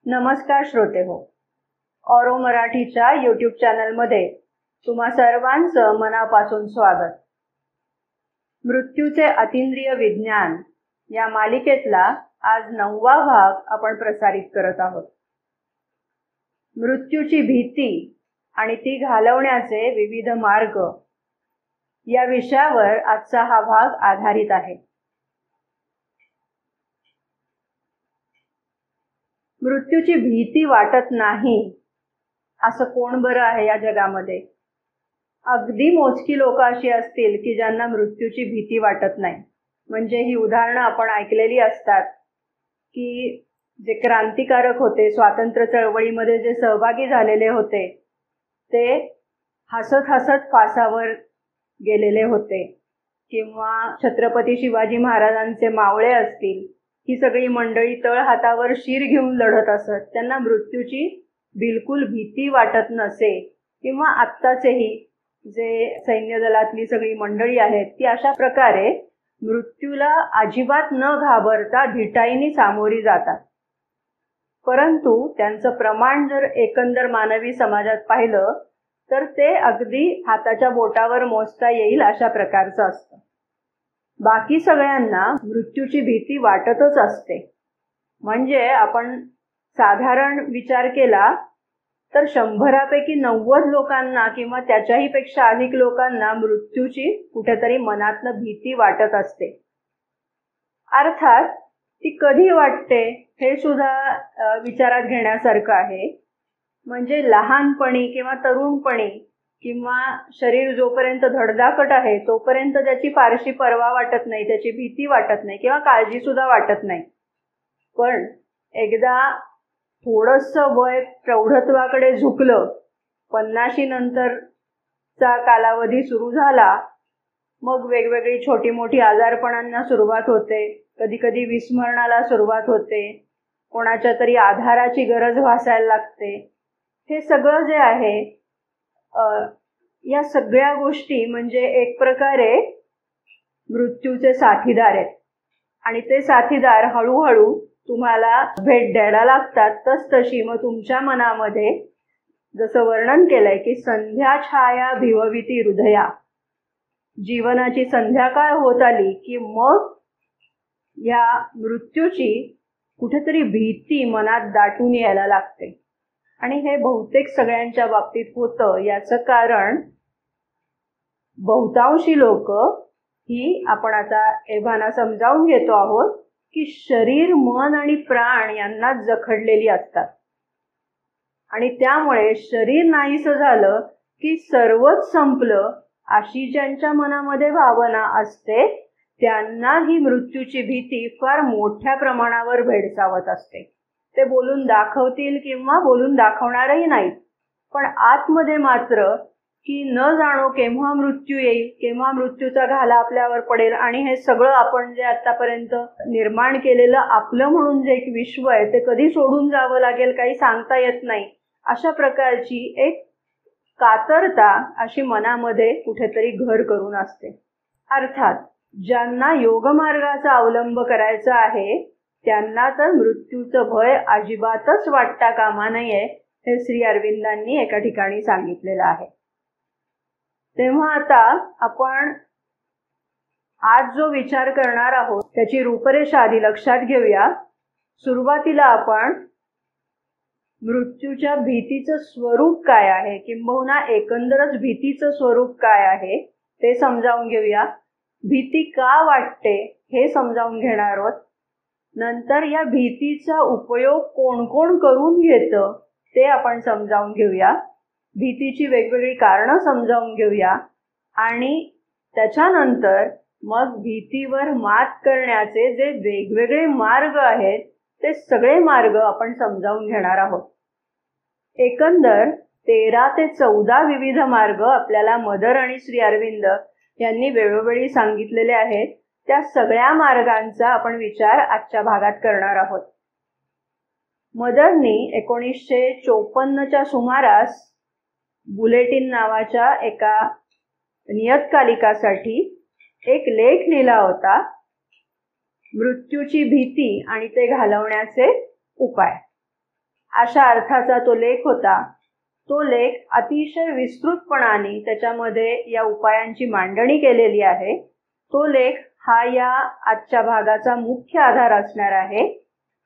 नमस्कार श्रोते हो, ऑरो मराठीच्या यूट्यूब चॅनलमध्ये तुम्हा सर्वांचं मनापासून स्वागत. मृत्यूचे अतींद्रिय विज्ञान या मालिकेतला आज 9वा भाग आपण प्रसारित करत आहोत. मृत्यूची भीती आणि ती घालवण्याचे विविध मार्ग या विषयावर आजचा हा भाग आधारित आहे. मृत्यूची भीती वाटत नाही असं कोण बरं आहे या जगामध्ये? अगदी मोजकी लोक अशी असतील की ज्यांना मृत्यूची भीती वाटत नाही. म्हणजे ही उदाहरणं आपण ऐकलेली असतात की जे क्रांतिकारक होते, स्वातंत्र्य चळवळीमध्ये जे सहभागी झालेले होते, ते हसत हसत फासावर गेलेले होते. किंवा छत्रपती शिवाजी महाराजांचे मावळे असतील, ही सगळी मंडळी तळ हातावर शीर घेऊन लढत असत. त्यांना मृत्यूची बिलकुल भीती वाटत नसे. किंवा आत्ताचेही जे सैन्य दलातली सगळी मंडळी आहेत, ती अशा प्रकारे मृत्यूला अजिबात न घाबरता धिटाईने सामोरी जातात. परंतु त्यांचं प्रमाण जर एकंदर मानवी समाजात पाहिलं तर ते अगदी हाताच्या बोटावर मोजता येईल अशा प्रकारचं असतं. बाकी सगळ्यांना मृत्यूची भीती वाटतच असते. म्हणजे आपण साधारण विचार केला तर 100पैकी 90 लोकांना किंवा त्याच्याही पेक्षा अधिक लोकांना मृत्यूची कुठेतरी मनातनं भीती वाटत असते. अर्थात ती कधी वाटते हे सुद्धा विचारात घेण्यासारखं आहे. म्हणजे लहानपणी किंवा तरुणपणी किंवा शरीर जोपर्यंत धडधाकट आहे तोपर्यंत त्याची फारशी पर्वा वाटत नाही, त्याची भीती वाटत नाही किंवा काळजी सुद्धा वाटत नाही. पण एकदा थोडंसं वय प्रौढत्वाकडे झुकलं, 50 नंतरचा कालावधी सुरू झाला, मग वेगवेगळी छोटी मोठी आजारपणांना सुरुवात होते. कधी कधी विस्मरणाला सुरुवात होते. कोणाच्या तरी आधाराची गरज भासायला लागते. हे सगळं जे आहे, या सगळ्या गोष्टी म्हणजे एक प्रकारे मृत्यूचे साथीदार आहेत. आणि ते साथीदार हळूहळू तुम्हाला भेट द्यायला लागतात. तसतशी मग तुमच्या मनामध्ये जसं वर्णन केलंय की संध्या छाया भिवविती हृदया, जीवनाची संध्याकाळ होत आली की मग या मृत्यूची कुठेतरी भीती मनात दाटून यायला लागते. आणि हे बहुतेक सगळ्यांच्या बाबतीत होतं. याचं कारण बहुतांशी लोक ही आपण आता एव्हाना समजावून घेतो आहोत की शरीर, मन आणि प्राण यांना जखडलेली असतात. आणि त्यामुळे शरीर नाहीसं झालं की सर्वच संपलं अशी ज्यांच्या मनामध्ये भावना असते त्यांना ही मृत्यूची भीती फार मोठ्या प्रमाणावर भेडसावत असते. ते बोलून दाखवतील किंवा बोलून दाखवणारही नाहीत, पण आतमध्ये मात्र की न जाणो केव्हा मृत्यू येईल, केव्हा मृत्यूचा घाला आपल्यावर पडेल आणि हे सगळं आपण जे आतापर्यंत निर्माण केलेलं आपलं म्हणून जे एक विश्व आहे ते कधी सोडून जावं लागेल काही सांगता येत नाही. अशा प्रकारची एक कातरता अशी मनामध्ये कुठेतरी घर करून असते. अर्थात ज्यांना योगमार्गाचा अवलंब करायचा आहे त्यांना तर मृत्यूचं भय अजिबातच वाटता कामा नये हे श्री अरविंदांनी एका ठिकाणी सांगितलेलं आहे. तेव्हा आता आपण आज जो विचार करणार आहोत त्याची रूपरेषा आधी लक्षात घेऊया. सुरुवातीला आपण मृत्यूच्या भीतीचं स्वरूप काय आहे किंबहुना एकंदरच भीतीचं स्वरूप काय आहे ते समजावून घेऊया. भीती का वाटते हे समजावून घेणार आहोत. नंतर या भीतीचा उपयोग कोण कोण करून घेतं ते आपण समजावून घेऊया. भीतीची वेगवेगळी कारणं समजावून घेऊया. आणि त्याच्यानंतर मग भीतीवर मात करण्याचे जे वेगवेगळे मार्ग आहेत ते सगळे मार्ग आपण समजावून घेणार आहोत. एकंदर 13 ते 14 विविध मार्ग आपल्याला मदर आणि श्री अरविंद यांनी वेळोवेळी सांगितलेले आहेत. त्या सगळ्या मार्गांचा आपण विचार आजच्या भागात करणार आहोत. मदरनी 1954च्या सुमारास बुलेटिन नावाच्या एका नियतकालिकासाठी एक लेख लिहिला होता, मृत्यूची भीती आणि ते घालवण्याचे उपाय. अशा अर्थाचा तो लेख होता. तो लेख अतिशय विस्तृतपणाने त्याच्यामध्ये या उपायांची मांडणी केलेली आहे. तो लेख हा या आजच्या भागाचा मुख्य आधार असणार आहे.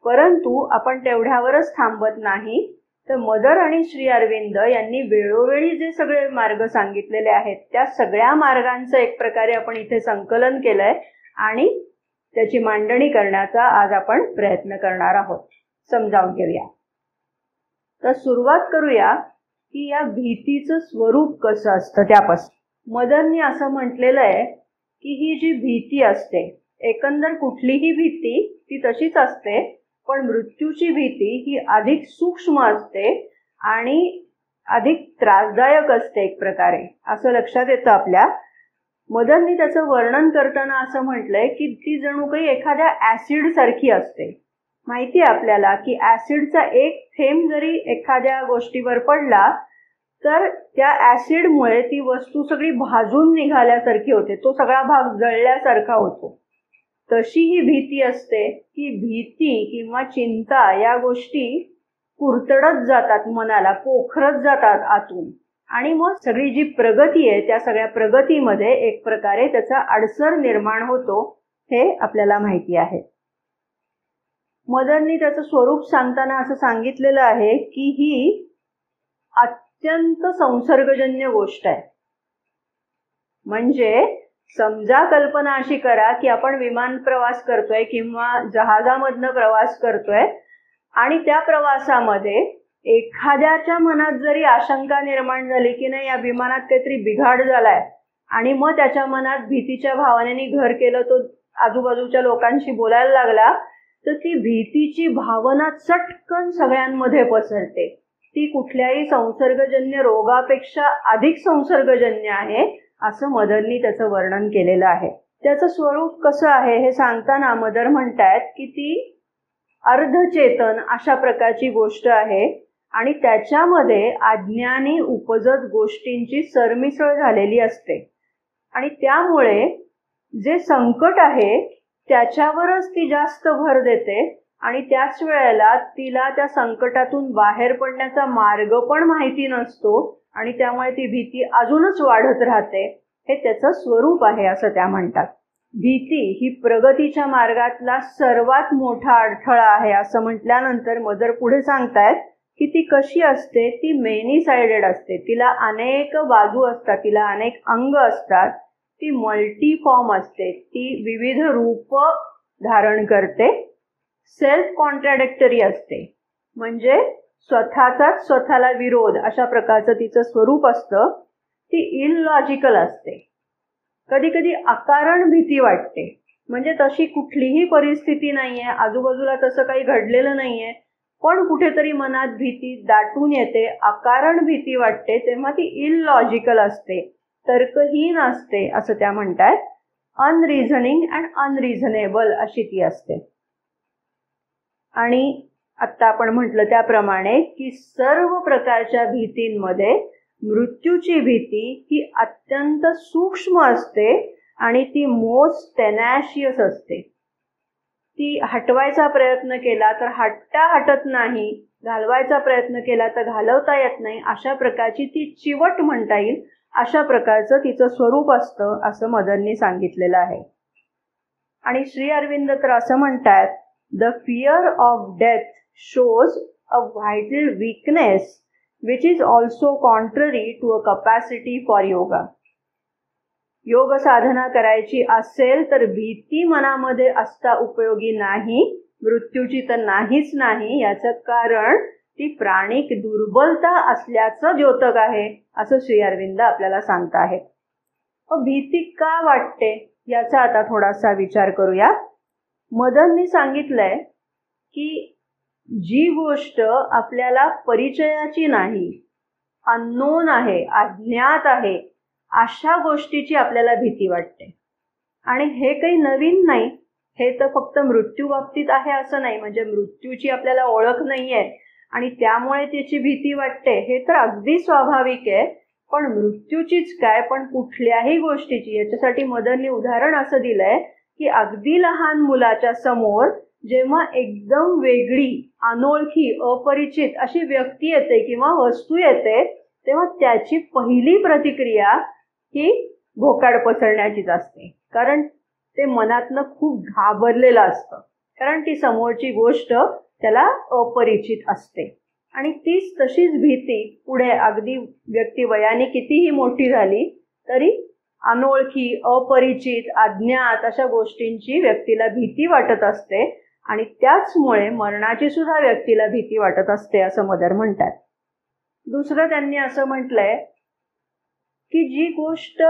परंतु आपण तेवढ्यावरच थांबत नाही, तर मदर आणि श्री अरविंद यांनी वेळोवेळी जे सगळे मार्ग सांगितलेले आहेत त्या सगळ्या मार्गांचं एक प्रकारे आपण इथे संकलन केलंय आणि त्याची मांडणी करण्याचा आज आपण प्रयत्न करणार आहोत. समजावून घेऊया. तर सुरुवात करूया की या भीतीचं स्वरूप कसं असतं त्यापासून. मदरनी असं म्हटलेलं आहे की ही जी भीती असते, एकंदर कुठलीही भीती ती तशीच असते, पण मृत्यूची भीती ही अधिक सूक्ष्म असते आणि अधिक त्रासदायक असते एक प्रकारे, असं लक्षात येतं आपल्या. मदरनी त्याचं वर्णन करताना असं म्हटलंय की ती जणू काही एखाद्या ऍसिड सारखी असते. माहिती आहे आपल्याला की ऍसिडचा एक थेंब जरी एखाद्या गोष्टीवर पडला तर त्या ऍसिडमुळे ती वस्तू सगळी भाजून निघाल्यासारखी होते, तो सगळा भाग जळल्यासारखा होतो. तशी ही भीती असते की भीती किंवा चिंता या गोष्टी कुरतडत जातात, मनाला पोखरत जातात आतून, आणि मग सगळी जी प्रगती आहे त्या सगळ्या प्रगतीमध्ये एक प्रकारे त्याचा अडसर निर्माण होतो, हे आपल्याला माहिती आहे. मदरनी त्याचं स्वरूप सांगताना असं सांगितलेलं आहे की ही अत्यंत संसर्गजन्य गोष्ट आहे. म्हणजे समजा कल्पना अशी करा की आपण विमान प्रवास करतोय किंवा जहाजामधनं प्रवास करतोय आणि त्या प्रवासामध्ये एखाद्याच्या मनात जरी आशंका निर्माण झाली की नाही या विमानात काहीतरी बिघाड झालाय आणि मग त्याच्या मनात भीतीच्या भावनेने घर केलं, तो आजूबाजूच्या लोकांशी बोलायला लागला, तर ती भीतीची भावना चटकन सगळ्यांमध्ये पसरते. ती कुठल्याही संसर्गजन्य रोगापेक्षा अधिक संसर्गजन्य आहे, असं मदरनी त्याचं वर्णन केलेलं आहे. त्याचं स्वरूप कसं आहे हे सांगताना मदर म्हणतायत की ती अर्धचेतन अशा प्रकारची गोष्ट आहे आणि त्याच्यामध्ये अज्ञानी उपजत गोष्टींची सरमिसळ झालेली असते आणि त्यामुळे जे संकट आहे त्याच्यावरच ती जास्त भर देते आणि त्याच वेळेला तिला त्या संकटातून बाहेर पडण्याचा मार्ग पण माहिती नसतो आणि त्यामुळे ती भीती अजूनच वाढत राहते. हे त्याचं स्वरूप आहे असं त्या म्हणतात. भीती ही प्रगतीच्या मार्गातला सर्वात मोठा अडथळा आहे असं म्हटल्यानंतर मदर पुढे सांगतायत की ती कशी असते, ती मेनी साइडेड असते, तिला अनेक बाजू असतात, तिला अनेक अंग असतात, ती मल्टीफॉर्म असते, ती विविध रूप धारण करते, सेल्फ कॉन्ट्राडिक्टरी असते, म्हणजे स्वतःचाच स्वतःला विरोध अशा प्रकारचं तिचं स्वरूप असतं. ती इलॉजिकल असते, कधी कधी अकारण भीती वाटते, म्हणजे तशी कुठलीही परिस्थिती नाहीये, आजूबाजूला तसं काही घडलेलं नाहीये, पण कुठेतरी मनात भीती दाटून येते, अकारण भीती वाटते, तेव्हा ती इलॉजिकल असते, तर्कहीन असते असं त्या म्हणतात. अनरिझनिंग अँड अनरिझनेबल अशी ती असते. आणि आत्ता आपण म्हटलं त्याप्रमाणे की सर्व प्रकारच्या भीतींमध्ये मृत्यूची भीती ही अत्यंत सूक्ष्म असते आणि ती मोस्ट टेनॅशियस असते. ती हटवायचा प्रयत्न केला तर हटत नाही, घालवायचा प्रयत्न केला तर घालवता येत नाही, अशा प्रकारची ती चिवट म्हणता येईल, अशा प्रकारचं तिचं स्वरूप असतं असं मदरनी सांगितलेलं आहे. आणि श्री अरविंद तर असं म्हणतात, the fear of death shows a vital weakness which is also contrary to a capacity for yoga. योग साधना करायची असेल तर भीती मनामध्ये असता उपयोगी नाही, मृत्यूची तर नाहीच नाही, याचं कारण ती प्राणिक दुर्बलता असल्याचं द्योतक आहे असं श्री अरविंद आपल्याला सांगत आहेत. भीती का वाटते याचा आता थोडासा विचार करूया. मदरनी सांगितलंय की जी गोष्ट आपल्याला परिचयाची नाही, अननोन आहे, अज्ञात आहे, अशा गोष्टीची आपल्याला भीती वाटते. आणि हे काही नवीन नाही, हे तर फक्त मृत्यू बाबतीत आहे असं नाही, म्हणजे मृत्यूची आपल्याला ओळख नाहीये आणि त्यामुळे त्याची भीती वाटते, हे तर अगदी स्वाभाविक आहे. पण मृत्यूचीच काय, पण कुठल्याही गोष्टीची. याच्यासाठी मदरनी उदाहरण असं दिलंय की अगदी लहान मुलाच्या समोर जेव्हा एकदम वेगळी, अनोळखी, अपरिचित अशी व्यक्ती येते किंवा वस्तू येते, तेव्हा त्याची पहिली प्रतिक्रिया ही भोकाड पसरण्याचीच असते. कारण ते मनातनं खूप घाबरलेलं असतं, कारण ती समोरची गोष्ट त्याला अपरिचित असते. आणि तीच तशीच भीती पुढे अगदी व्यक्ती वयाने कितीही मोठी झाली तरी अनोळखी, अपरिचित, अज्ञात अशा गोष्टींची व्यक्तीला भीती वाटत असते. आणि त्याचमुळे मरणाची सुद्धा व्यक्तीला भीती वाटत असते असं मदर म्हणतात. दुसरं त्यांनी असं म्हटलंय की जी गोष्ट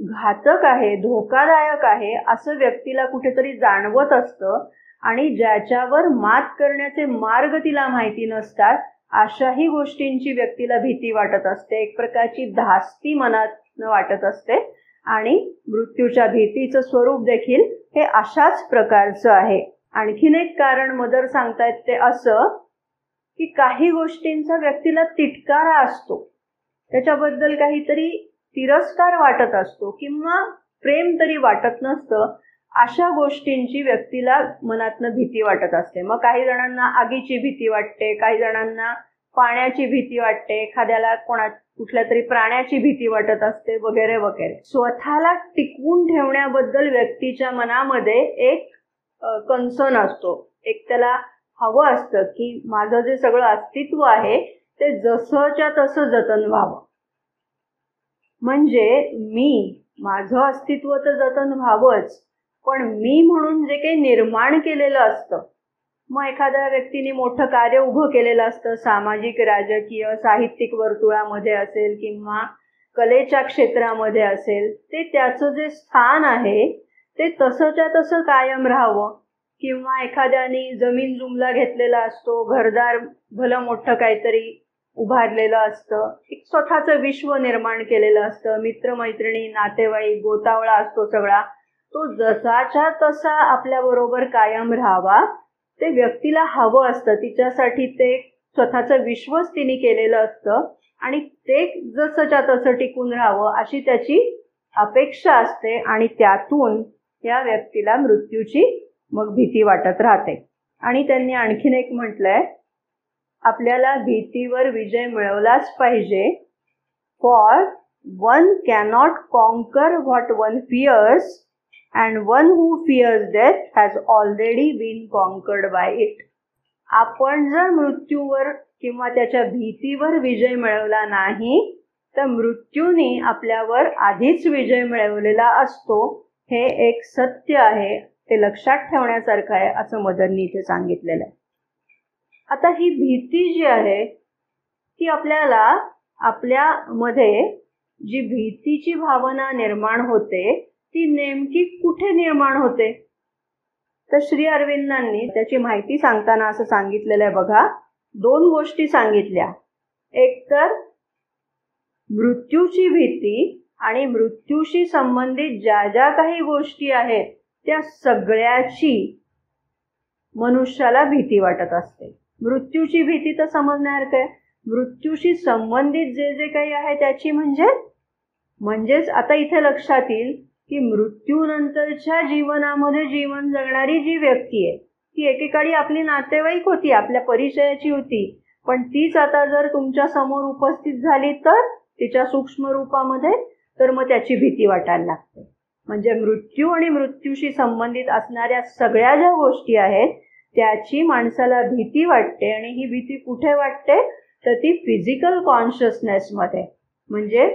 घातक आहे, धोकादायक आहे असं व्यक्तीला कुठेतरी जाणवत असतं आणि ज्याच्यावर मात करण्याचे मार्ग तिला माहिती नसतात, अशाही गोष्टींची व्यक्तीला भीती वाटत असते. एक प्रकारची धास्ती मनात वाटत असते. आणि मृत्यूच्या भीतीचं स्वरूप देखील हे अशाच प्रकारचं आहे. आणखीन एक कारण मदर सांगतायत ते असं की काही गोष्टींचा व्यक्तीला तिटकारा असतो, त्याच्याबद्दल काहीतरी तिरस्कार वाटत असतो किंवा प्रेम तरी वाटत नसतं. अशा गोष्टींची व्यक्तीला मनातनं भीती वाटत असते. मग काही जणांना आगीची भीती वाटते, काही जणांना पाण्याची भीती वाटते, एखाद्याला कुठल्या तरी प्राण्याची भीती वाटत असते, वगैरे वगैरे. स्वतःला टिकवून ठेवण्याबद्दल व्यक्तीच्या मनामध्ये एक कन्सर्न असतो, एक त्याला हवं असतं की माझं जे सगळं अस्तित्व आहे ते जसंच्या तसं जतन व्हावं. म्हणजे माझं अस्तित्व तर जतन व्हावंच, पण मी म्हणून जे काही निर्माण केलेलं असतं, मग एखाद्या व्यक्तीने मोठं कार्य उभं केलेलं असतं, सामाजिक, राजकीय, साहित्यिक वर्तुळामध्ये असेल किंवा कलेच्या क्षेत्रामध्ये असेल, ते त्याचं जे स्थान आहे ते तसंच्या तसं कायम राहावं. किंवा एखाद्याने जमीन जुमला घेतलेला असतो, घरदार भलं मोठं काहीतरी उभारलेलं असतं, एक स्वतःचं विश्व निर्माण केलेलं असतं, मित्रमैत्रिणी, नातेवाईक, गोतावळा असतो सगळा, तो जसाच्या तसा आपल्याबरोबर कायम राहावा ते व्यक्तीला हवं असतं. तिच्यासाठी ते स्वतःचं विश्वच तिने केलेलं असतं आणि ते जसंच्या तसं टिकून राहावं अशी त्याची अपेक्षा असते. आणि त्यातून या व्यक्तीला मृत्यूची मग भीती वाटत राहते. आणि त्यांनी आणखीन एक म्हटलंय, आपल्याला भीतीवर विजय मिळवलाच पाहिजे. For one cannot conquer what one fears and one who fears death has already been conquered by it. आपण जर मृत्यूवर किंवा त्याच्या भीतीवर विजय मिळवला नाही तर मृत्यूने आपल्यावर आधीच विजय मिळवलेला असतो. हे एक सत्य आहे, ते लक्षात ठेवण्यासारखं आहे असं मदरनी इथे सांगितलेलं आहे. आता ही भीती जी आहे ती आपल्याला आपल्यामध्ये जी भीतीची भावना निर्माण होते ती नेमकी कुठे निर्माण होते? तर श्री अरविंदांनी त्याची माहिती सांगताना असं सांगितलेलं आहे बघा. 2 गोष्टी सांगितल्या. एक तर मृत्यूची भीती आणि मृत्यूशी संबंधित ज्या ज्या काही गोष्टी आहेत त्या सगळ्याची मनुष्याला भीती वाटत असते. मृत्यूची भीती तर समजणार काय? मृत्यूशी संबंधित जे जे काही आहे त्याची म्हणजेच आता इथे लक्षात येईल की मृत्यूनंतरच्या जीवनामध्ये जीवन जगणारी जी व्यक्ती आहे ती एकेकाळी आपली नातेवाईक होती, आपल्या परिचयाची होती, पण तीच आता जर तुमच्या समोर उपस्थित झाली तर तिच्या सूक्ष्म रूपामध्ये, तर मग त्याची भीती वाटायला लागते. म्हणजे मृत्यू आणि मृत्यूशी संबंधित असणाऱ्या सगळ्या ज्या गोष्टी आहेत त्याची माणसाला भीती वाटते. आणि ही भीती कुठे वाटते? तर ती फिजिकल कॉन्शियसनेसमध्ये, म्हणजे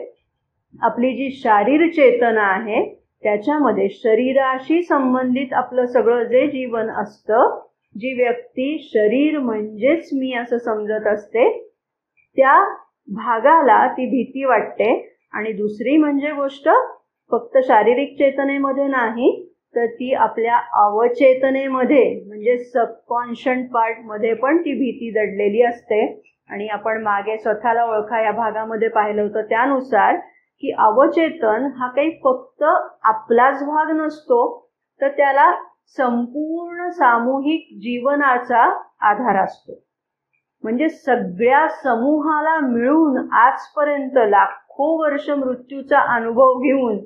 आपली जी शारीर चेतना आहे त्याच्यामध्ये शरीराशी संबंधित आपलं सगळं जे जीवन असतं, जी व्यक्ती शरीर म्हणजेच मी असं समजत असते त्या भागाला ती भीती वाटते. आणि दुसरी म्हणजे गोष्ट फक्त शारीरिक चेतनेमध्ये नाही तर ती आपल्या अवचेतनेमध्ये म्हणजे सबकॉन्शियस पार्टमध्ये पण ती भीती दडलेली असते. आणि आपण मागे स्वतःला ओळखा या भागामध्ये पाहिलं होतं त्यानुसार की अवचेतन हा काही फक्त आपलाच भाग नसतो तर त्याला संपूर्ण सामूहिक जीवनाचा आधार असतो. म्हणजे सगळ्या समूहाला मिळून आजपर्यंत लाखो वर्ष मृत्यूचा अनुभव घेऊन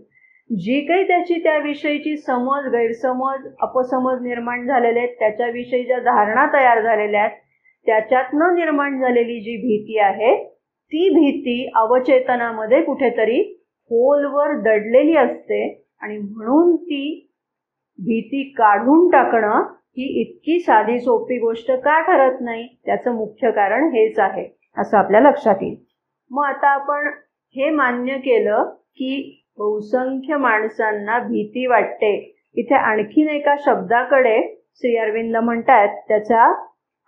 जी काही त्याची त्याविषयीची समज, गैरसमज, अपसमज निर्माण झालेले आहेत, त्याच्याविषयी ज्या धारणा तयार झालेल्या आहेत, त्याच्यातनं निर्माण झालेली जी भीती आहे, ती भीती अवचेतनामध्ये कुठेतरी खोलवर दडलेली असते आणि म्हणून ती भीती काढून टाकणं ही इतकी साधी सोपी गोष्ट का ठरत नाही? त्याचं मुख्य कारण हेच आहे असं आपल्या लक्षात येईल. मग आता आपण हे मान्य केलं की बहुसंख्य माणसांना भीती वाटते. इथे आणखीन एका शब्दाकडे श्री अरविंद म्हणतात, त्याचा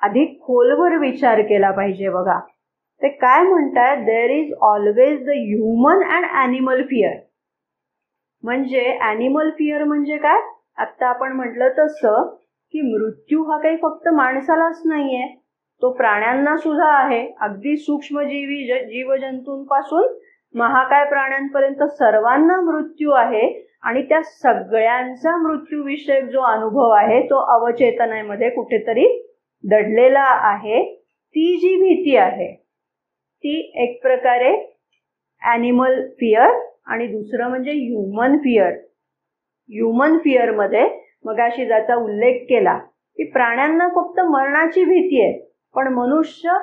अधिक खोलवर विचार केला पाहिजे. बघा ते काय म्हणतात, there is always the human and animal fear. म्हणजे ॲनिमल फिअर म्हणजे काय? आत्ता आपण म्हटलं तसं की मृत्यू हा काही फक्त माणसालाच नाहीये, तो प्राण्यांना सुद्धा आहे. अगदी सूक्ष्मजीवी जीवजंतूंपासून महाकाय प्राण्यांपर्यंत सर्वांना मृत्यू आहे आणि त्या सगळ्यांचा मृत्यूविषयक जो अनुभव आहे तो अवचेतनेमध्ये कुठेतरी दडलेला आहे. ती जी भीती आहे ती एक प्रकारे ॲनिमल फिअर आणि दुसरं म्हणजे ह्युमन फिअर. ह्युमन फिअरमध्ये मगाशी ज्याचा उल्लेख केला की प्राण्यांना फक्त मरणाची भीती आहे, पण मनुष्य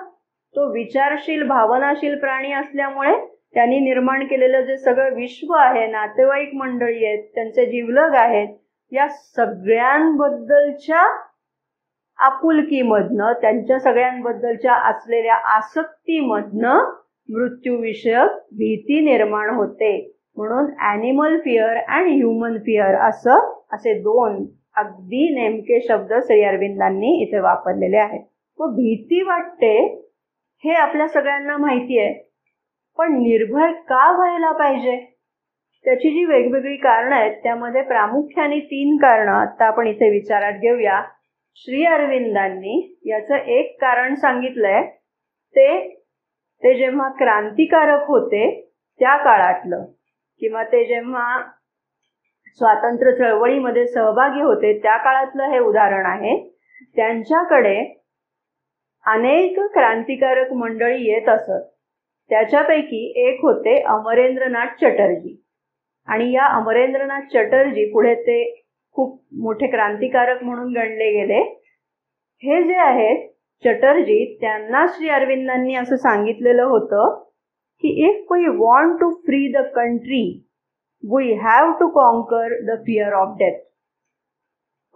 तो विचारशील भावनाशील प्राणी असल्यामुळे त्यांनी निर्माण केलेलं जे सगळं विश्व आहे, नातेवाईक मंडळी आहेत, त्यांचे जीवलग आहेत, या सगळ्यांबद्दलच्या आपुलकीमधनं, त्यांच्या सगळ्यांबद्दलच्या असलेल्या आसक्तीमधनं मृत्यूविषयक भीती निर्माण होते. म्हणून animal fear and human fear असे दोन अगदी नेमके शब्द श्री अरविंदांनी इथे वापरलेले आहेत. व भीती वाटते हे आपल्या सगळ्यांना माहिती आहे, पण निर्भय का व्हायला पाहिजे? त्याची जी वेगवेगळी कारणं आहेत त्यामध्ये प्रामुख्याने 3 कारणं आता आपण इथे विचारात घेऊया. श्री अरविंदांनी याचं एक कारण सांगितलंय, ते जेव्हा क्रांतिकारक होते त्या काळातलं, किंवा ते जेव्हा स्वातंत्र्य चळवळीमध्ये सहभागी होते त्या काळातलं हे उदाहरण आहे. त्यांच्याकडे अनेक क्रांतिकारक मंडळी येत असत. त्याच्यापैकी एक होते अमरेंद्रनाथ चटर्जी. आणि या अमरेंद्रनाथ चटर्जी पुढे ते खूप मोठे क्रांतिकारक म्हणून गणले गेले. हे जे आहेत चटर्जी, त्यांना श्री अरविंदांनी असं सांगितलेलं होतं की if we want to free the country we have to conquer the fear of death.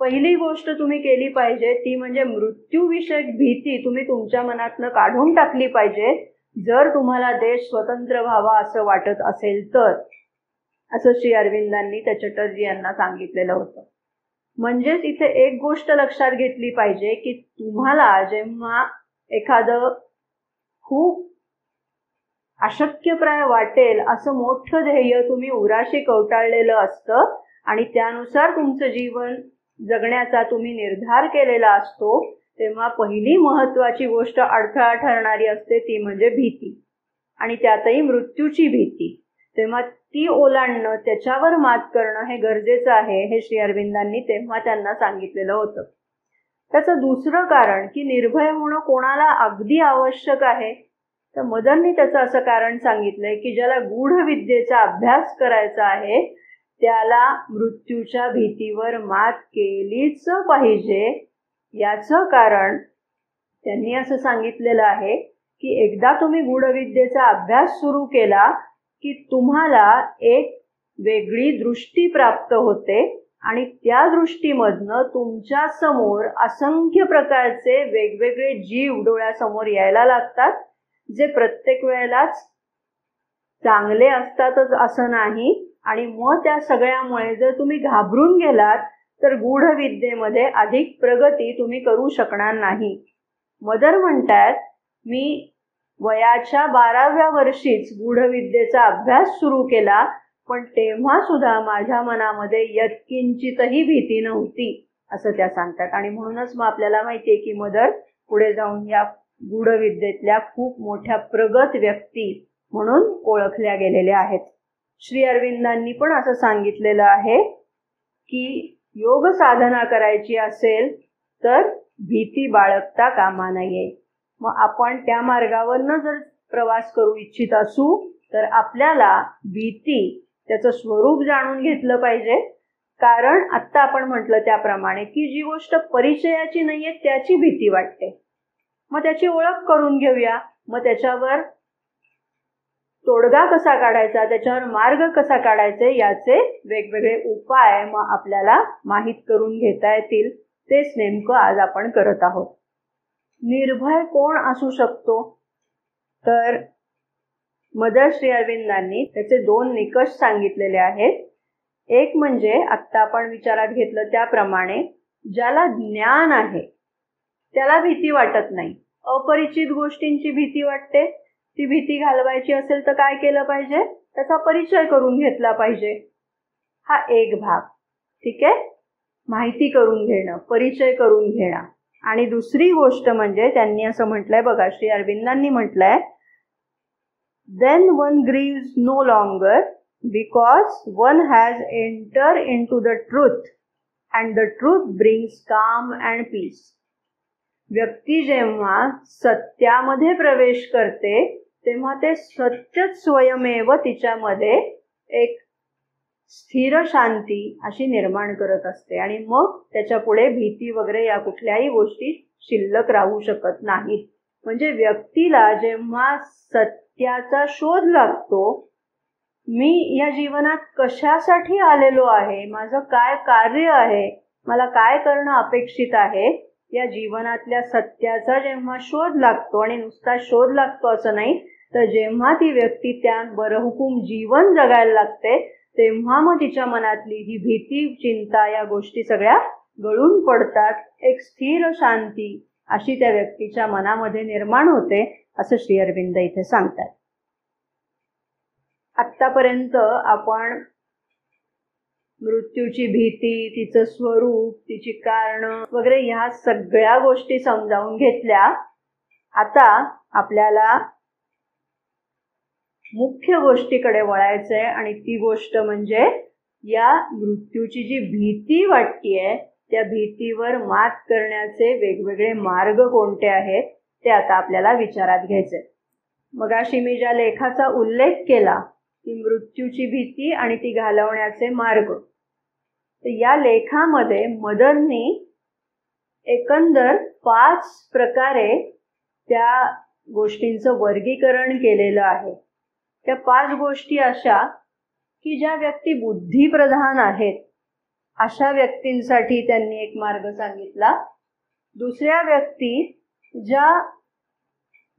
पहिली गोष्ट तुम्ही केली पाहिजे ती म्हणजे मृत्यूविषयक भीती तुम्ही तुमच्या मनातनं काढून टाकली पाहिजे, जर तुम्हाला देश स्वतंत्र व्हावा असं वाटत असेल तर, असं श्री अरविंदांनी त्या चटर्जी यांना सांगितलेलं होतं. म्हणजेच इथे एक गोष्ट लक्षात घेतली पाहिजे की तुम्हाला जेव्हा एखादं खूप अशक्यप्राय वाटेल असं मोठं ध्येय तुम्ही उराशी कवटाळलेलं असतं आणि त्यानुसार तुमचं जीवन जगण्याचा तुम्ही निर्धार केलेला असतो, तेव्हा पहिली महत्वाची गोष्ट अडथळा ठरणारी असते ती म्हणजे भीती, आणि त्यातही मृत्यूची भीती. तेव्हा ती ओलांडणं, त्याच्यावर मात करणं हे गरजेचं आहे, हे श्री अरविंदांनी तेव्हा त्यांना सांगितलेलं होतं. त्याचं दुसरं कारण की निर्भय होणं कोणाला अगदी आवश्यक आहे, तर मदरनी त्याचं असं कारण सांगितलंय की ज्याला गूढविद्येचा अभ्यास करायचा आहे त्याला मृत्यूच्या भीतीवर मात केलीच पाहिजे. याचं कारण त्यांनी असं सांगितलेलं आहे की एकदा तुम्ही गूढविद्येचा अभ्यास सुरू केला की तुम्हाला एक वेगळी दृष्टी प्राप्त होते आणि त्या दृष्टीमधनं तुमच्या समोर असंख्य प्रकारचे वेगवेगळे जीव डोळ्यासमोर यायला लागतात, जे प्रत्येक वेळेलाच चांगले असतातच असं नाही. आणि मग त्या सगळ्यामुळे जर तुम्ही घाबरून गेलात तर गूढविद्येमध्ये अधिक प्रगती तुम्ही करू शकणार नाही. मदर म्हणतात, मी वयाच्या 12व्या वर्षीच गूढविद्येचा अभ्यास सुरू केला, पण तेव्हा सुद्धा माझ्या मनामध्ये यत्किंचितही भीती नव्हती, असं त्या सांगतात. आणि म्हणूनच मग आपल्याला माहिती आहे की मदर पुढे जाऊन या गूढविद्येतल्या खूप मोठ्या प्रगत व्यक्ती म्हणून ओळखल्या गेलेल्या आहेत. श्री अरविंदांनी पण असं सांगितलेलं आहे की योग साधना करायची असेल तर भीती बाळगता कामा नये. मग आपण त्या मार्गावरनं जर प्रवास करू इच्छित असू तर आपल्याला भीती त्याचं स्वरूप जाणून घेतलं पाहिजे. कारण आत्ता आपण म्हटलं त्याप्रमाणे की जी गोष्ट परिचयाची नाहीये त्याची भीती वाटते. मग त्याची ओळख करून घेऊया. मग त्याच्यावर तोडगा कसा काढायचा, त्याच्यावर मार्ग कसा काढायचा याचे वेगवेगळे उपाय मग आपल्याला माहीत करून घेता येतील. तेच नेमकं आज आपण करत आहोत. निर्भय कोण असू शकतो? तर मदर श्री अरविंदांनी त्याचे 2 निकष सांगितलेले आहेत. एक म्हणजे आत्ता आपण विचारात घेतलं त्याप्रमाणे ज्याला ज्ञान आहे त्याला भीती वाटत नाही. अपरिचित गोष्टींची भीती वाटते. ती भीती घालवायची असेल तर काय केलं पाहिजे? त्याचा परिचय करून घेतला पाहिजे. हा एक भाग. ठीक आहे, माहिती करून घेणं, परिचय करून घेणं. आणि दुसरी गोष्ट म्हणजे त्यांनी असं म्हटलंय बघा, श्री अरविंदांनी म्हटलंय, then one grieves no longer because one has entered into the truth and the truth brings calm and peace. व्यक्ती जेव्हा सत्यामध्ये प्रवेश करते तेव्हा ते सत्यच स्वयमेव तिच्यामध्ये एक स्थिर शांती अशी निर्माण करत असते आणि मग त्याच्या पुढे भीती वगैरे या कुठल्याही गोष्टी शिल्लक राहू शकत नाहीत. म्हणजे व्यक्तीला जेव्हा सत्याचा शोध लागतो, मी या जीवनात कशासाठी आलेलो आहे, माझं काय कार्य आहे, मला काय करणं अपेक्षित आहे, या जीवनातल्या सत्याचा जेव्हा शोध लागतो, आणि नुसता शोध लागतो असं नाही तर जेव्हा ती व्यक्ती त्या बरहुकूम जीवन जगायला लागते तेव्हा मग तिच्या मनातली ही भीती, चिंता या गोष्टी सगळ्या गळून पडतात. एक स्थिर शांती अशी त्या व्यक्तीच्या मनामध्ये निर्माण होते असं श्री अरविंद इथे सांगतात. आत्तापर्यंत आपण मृत्यूची भीती, तिचं स्वरूप, तिची कारणं वगैरे ह्या सगळ्या गोष्टी समजावून घेतल्या. आता आपल्याला मुख्य गोष्टीकडे वळायचंय आणि ती गोष्ट म्हणजे या मृत्यूची जी भीती वाटतेय त्या भीतीवर मात करण्याचे वेगवेगळे मार्ग कोणते आहेत ते आता आपल्याला विचारात घ्यायचे. मगाशी मी ज्या लेखाचा उल्लेख केला ती मृत्यूची भीती आणि ती घालवण्याचे मार्ग, तर या लेखामध्ये मदरनी एकंदर 5 प्रकारे त्या गोष्टींचं वर्गीकरण केलेलं आहे. त्या 5 गोष्टी अशा की ज्या व्यक्ती बुद्धिप्रधान आहेत अशा व्यक्तींसाठी त्यांनी एक मार्ग सांगितला. दुसऱ्या व्यक्ती ज्या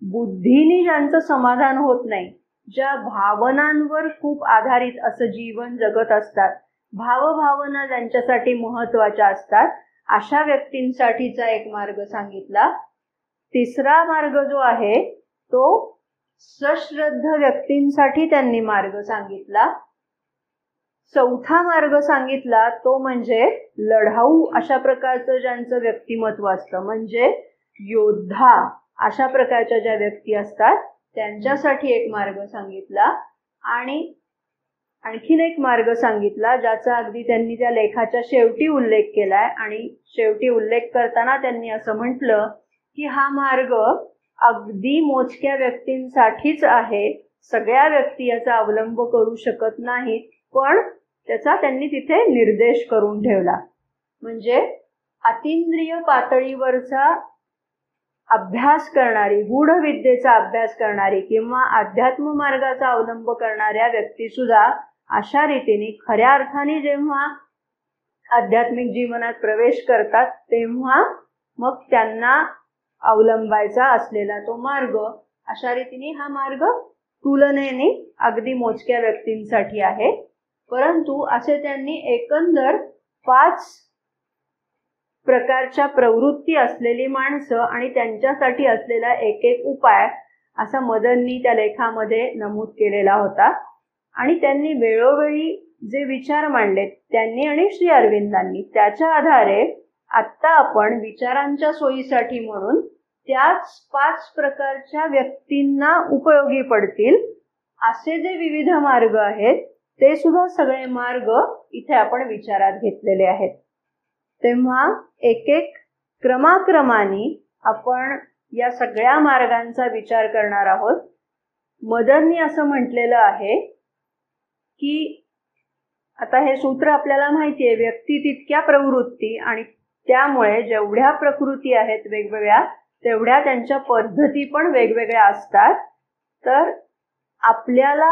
बुद्धीने ज्यांचं समाधान होत नाही, ज्या भावनांवर खूप आधारित असं जीवन जगत असतात, भावभावना ज्यांच्यासाठी महत्वाच्या असतात, अशा व्यक्तींसाठीचा एक मार्ग सांगितला. तिसरा मार्ग जो आहे तो सश्रद्ध व्यक्तींसाठी त्यांनी मार्ग सांगितला. चौथा मार्ग सांगितला तो म्हणजे लढाऊ अशा प्रकारचं ज्यांचं व्यक्तिमत्व असतं, म्हणजे योद्धा अशा प्रकारच्या ज्या व्यक्ती असतात त्यांच्यासाठी एक मार्ग सांगितला. आणि आणखीन एक मार्ग सांगितला ज्याचा अगदी त्यांनी त्या लेखाच्या शेवटी उल्लेख केलाय. आणि शेवटी उल्लेख करताना त्यांनी असं म्हटलं की हा मार्ग अगदी मोजक्या व्यक्तींसाठीच आहे, सगळ्या व्यक्ती याचा अवलंब करू शकत नाहीत, पण त्याचा त्यांनी तिथे निर्देश करून ठेवला. म्हणजे अतींद्रिय पातळीवरचा अभ्यास करणारी, गूढ विद्येचा अभ्यास करणारी किंवा अध्यात्म मार्गाचा अवलंब करणाऱ्या व्यक्ती सुद्धा अशा रीतीने खऱ्या अर्थाने जेव्हा आध्यात्मिक जीवनात प्रवेश करतात तेव्हा मग त्यांना अवलंबायचा असलेला तो मार्ग, अशा रीतीने हा मार्ग तुलनेने अगदी मोजक्या व्यक्तींसाठी आहे. परंतु असे त्यांनी एकंदर 5 प्रकारच्या प्रवृत्ती असलेली माणसं आणि त्यांच्यासाठी असलेला एक एक उपाय असा मदननी त्या लेखामध्ये नमूद केलेला होता. आणि त्यांनी वेळोवेळी जे विचार मांडले त्यांनी आणि श्री अरविंदांनी, त्याच्या आधारे आत्ता आपण विचारांच्या सोयीसाठी म्हणून त्याच 5 प्रकारच्या व्यक्तींना उपयोगी पडतील असे जे विविध मार्ग आहेत ते सुद्धा सगळे मार्ग इथे आपण विचारात घेतलेले आहेत. तेव्हा एक एक क्रमाक्रमाने आपण या सगळ्या मार्गांचा विचार करणार आहोत. मदरनी असं म्हटलेलं आहे की आता हे सूत्र आपल्याला माहिती आहे, व्यक्ती तितक्या प्रवृत्ती, आणि त्यामुळे जेवढ्या प्रकृती आहेत वेगवेगळ्या तेवढ्या त्यांच्या पद्धती पण वेगवेगळ्या असतात. तर आपल्याला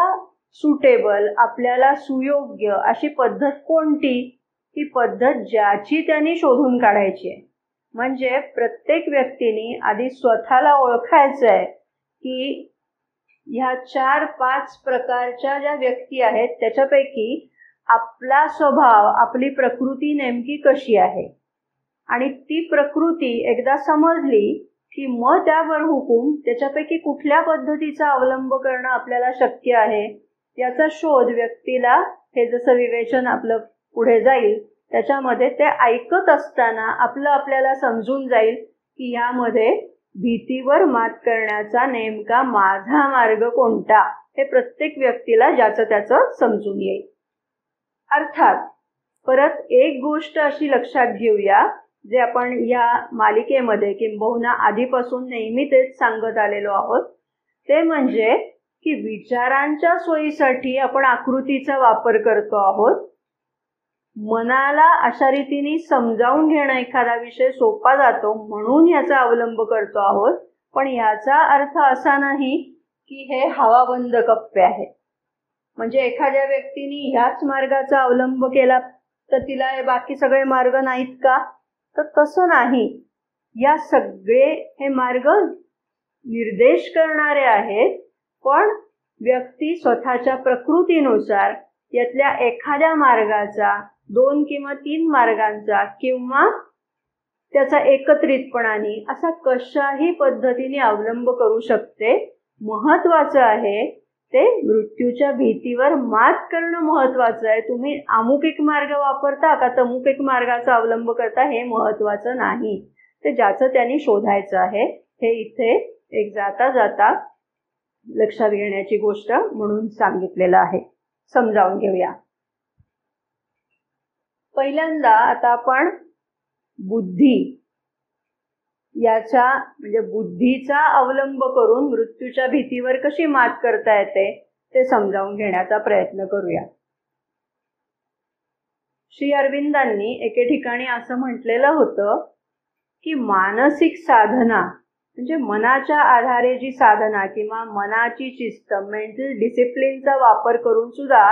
सुटेबल, आपल्याला सुयोग्य अशी पद्धत कोणती? ही पद्धत ज्याची त्यांनी शोधून काढायची आहे. म्हणजे प्रत्येक व्यक्तीने आधी स्वतःला ओळखायचं आहे की ह्या 4-5 प्रकारच्या ज्या व्यक्ती आहेत त्याच्यापैकी आपला स्वभाव, आपली प्रकृती नेमकी कशी आहे, आणि ती प्रकृती एकदा समजली की मग त्यावर हुकूम त्याच्यापैकी कुठल्या पद्धतीचा अवलंब करणं आपल्याला शक्य आहे याचा शोध व्यक्तीला, हे जसं विवेचन आपलं पुढे जाईल त्याच्यामध्ये ते ऐकत असताना आपल्याला समजून जाईल की यामध्ये भीतीवर मात करण्याचा नेमका माझा मार्ग कोणता, हे प्रत्येक व्यक्तीला ज्याचं त्याचं समजून येईल. अर्थात परत एक गोष्ट अशी लक्षात घेऊया, जे आपण या मालिकेमध्ये किंबहुना आधीपासून नेहमी तेच सांगत आलेलो आहोत, ते म्हणजे की विचारांच्या सोयीसाठी आपण आकृतीचा वापर करतो आहोत. मनाला अशा रीतीने समजावून घेणं एखादा विषय सोपा जातो म्हणून याचा अवलंब करतो आहोत. पण याचा अर्थ असा नाही की हे हवाबंद कप्पे आहेत. म्हणजे एखाद्या व्यक्तीने ह्याच मार्गाचा अवलंब केला तर तिला हे बाकी सगळे मार्ग नाहीत का? तर तसं नाही. या सगळे हे मार्ग निर्देश करणारे आहेत, पण व्यक्ती स्वतःच्या प्रकृतीनुसार यातल्या एखाद्या मार्गाचा, 2 किंवा 3 मार्गांचा, किंवा त्याचा एकत्रितपणाने असा कशाही पद्धतीने अवलंब करू शकते. महत्वाचं आहे ते मृत्यूच्या भीतीवर मात करणं महत्वाचं आहे. तुम्ही अमुक एक मार्ग वापरता का तमुक एक मार्गाचा अवलंब करता हे महत्वाचं नाही. ते ज्याचं त्यांनी शोधायचं आहे. हे इथे एक जाता जाता लक्षात घेण्याची गोष्ट म्हणून सांगितलेलं आहे. समजावून घेऊया. पहिल्यांदा आता आपण बुद्धी याच्या म्हणजे बुद्धीचा अवलंब करून मृत्यूच्या भीतीवर कशी मात करता येते ते समजावून घेण्याचा प्रयत्न करूया. श्री अरविंदांनी एके ठिकाणी असं म्हटलेलं होतं की मानसिक साधना म्हणजे मनाच्या आधारे जी साधना किंवा मनाची शिस्त, मेंटल डिसिप्लिनचा वापर करून सुद्धा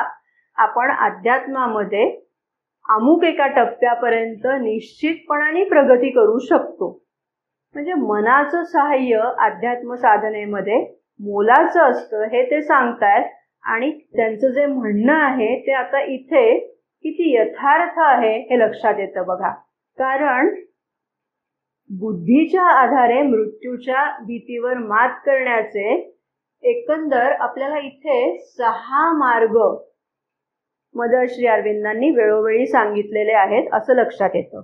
आपण अध्यात्मामध्ये अमुक एका टप्प्यापर्यंत निश्चितपणाने प्रगती करू शकतो. म्हणजे मनाचं सहाय्य अध्यात्म साधनेमध्ये मोलाचं असतं हे ते सांगतायत. आणि त्यांचं जे म्हणणं आहे ते आता इथे किती यथार्थ आहे हे लक्षात येतं बघा. कारण बुद्धीच्या आधारे मृत्यूच्या भीतीवर मात करण्याचे एकंदर आपल्याला इथे 6 मार्ग मदर श्री अरविंदांनी वेळोवेळी सांगितलेले आहेत असं लक्षात येतं.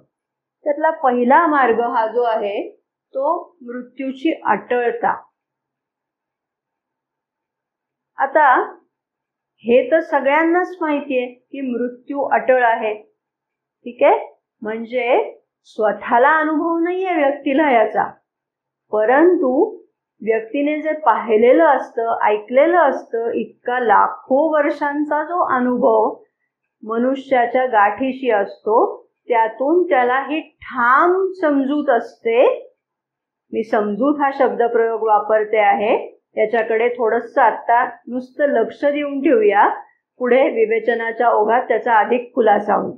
त्यातला पहिला मार्ग हा जो आहे तो मृत्यूची अटळता. आता हे तर सगळ्यांनाच माहिती आहे की मृत्यू अटळ आहे. ठीक आहे, म्हणजे स्वतःला अनुभव नाहीये व्यक्तीला याचा, परंतु व्यक्तीने जे पाहिलेलं असतं, ऐकलेलं असतं, इतका लाखो वर्षांचा जो अनुभव मनुष्याच्या गाठीशी असतो त्यातून त्याला ही ठाम समजूत असते. मी समजूत हा शब्दप्रयोग वापरते आहे, याच्याकडे थोडंसं आता नुसतं लक्ष देऊन ठेवूया, पुढे विवेचनाच्या ओघात त्याचा अधिक खुलासा होईल.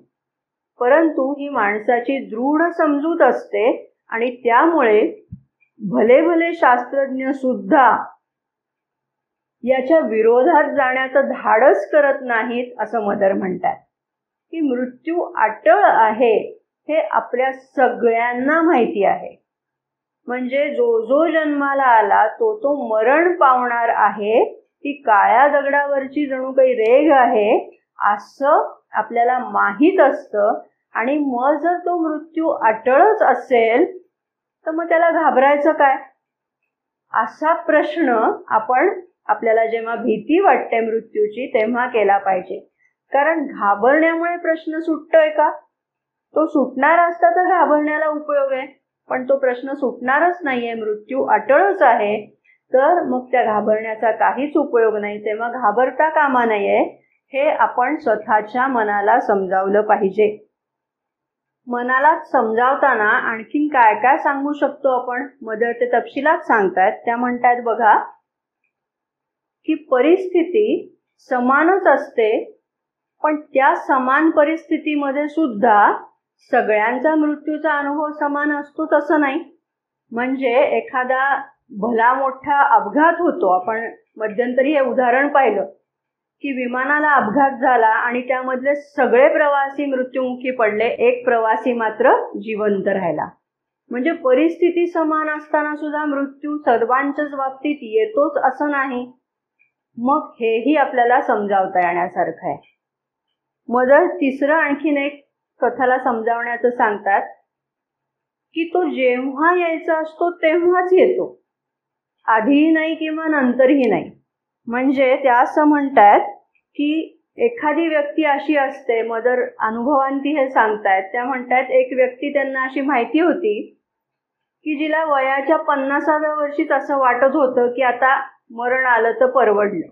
परंतु ही माणसाची दृढ समजूत असते आणि त्यामुळे भले भले शास्त्रज्ञ सुद्धा याच्या विरोधात जाण्याचं धाडस करत नाहीत असं मदर म्हणतात. की मृत्यू अटळ आहे हे आपल्या सगळ्यांना माहिती आहे. म्हणजे जो जन्माला आला तो मरण पावणार आहे. ती काळ्या दगडावरची जणू काही रेघ आहे असं आपल्याला माहीत असतं. आणि मग जर तो मृत्यू अटळच असेल तर मग त्याला घाबरायचं काय, असा प्रश्न आपल्याला जेव्हा भीती वाटते मृत्यूची तेव्हा केला पाहिजे. कारण घाबरण्यामुळे प्रश्न सुटतोय का? तो सुटणार असता तर घाबरण्याला उपयोग आहे, पण तो प्रश्न सुटणारच नाहीये, मृत्यू अटळच आहे, तर मग त्या घाबरण्याचा काहीच उपयोग नाही. तेव्हा घाबरता कामा नये. हे आपण स्वतःच्या मनाला समजावलं पाहिजे. मनाला समजावताना आणखीन काय काय सांगू शकतो आपण? मदर ते तपशिलात सांगतायत. त्या म्हणतायत बघा की परिस्थिती समानच असते, पण त्या समान परिस्थितीमध्ये सुद्धा सगळ्यांचा मृत्यूचा अनुभव समान असतो तसं नाही. म्हणजे एखादा भला मोठा अपघात होतो. आपण मध्यंतरी हे उदाहरण पाहिलं की विमानाला अपघात झाला आणि त्यामधले सगळे प्रवासी मृत्युमुखी पडले, एक प्रवासी मात्र जिवंत राहिला. म्हणजे परिस्थिती समान असताना सुद्धा मृत्यू सर्वांच्याच बाबतीत येतोच असं नाही. मग हेही आपल्याला समजावता येण्यासारखं आहे. मदर तिसरं आणखीन एक स्वतःला समजावण्याचं सांगतात की तो जेव्हा यायचा असतो तेव्हाच येतो, आधीही नाही किंवा नंतरही नाही. म्हणजे त्या असं म्हणतायत की एखादी व्यक्ती अशी असते, मदर अनुभवांती हे सांगतायत. त्या म्हणतायत एक व्यक्ती त्यांना अशी माहिती होती की जिला वयाच्या 50व्या वर्षीच असं वाटत होतं की आता मरण आलं तर परवडलं.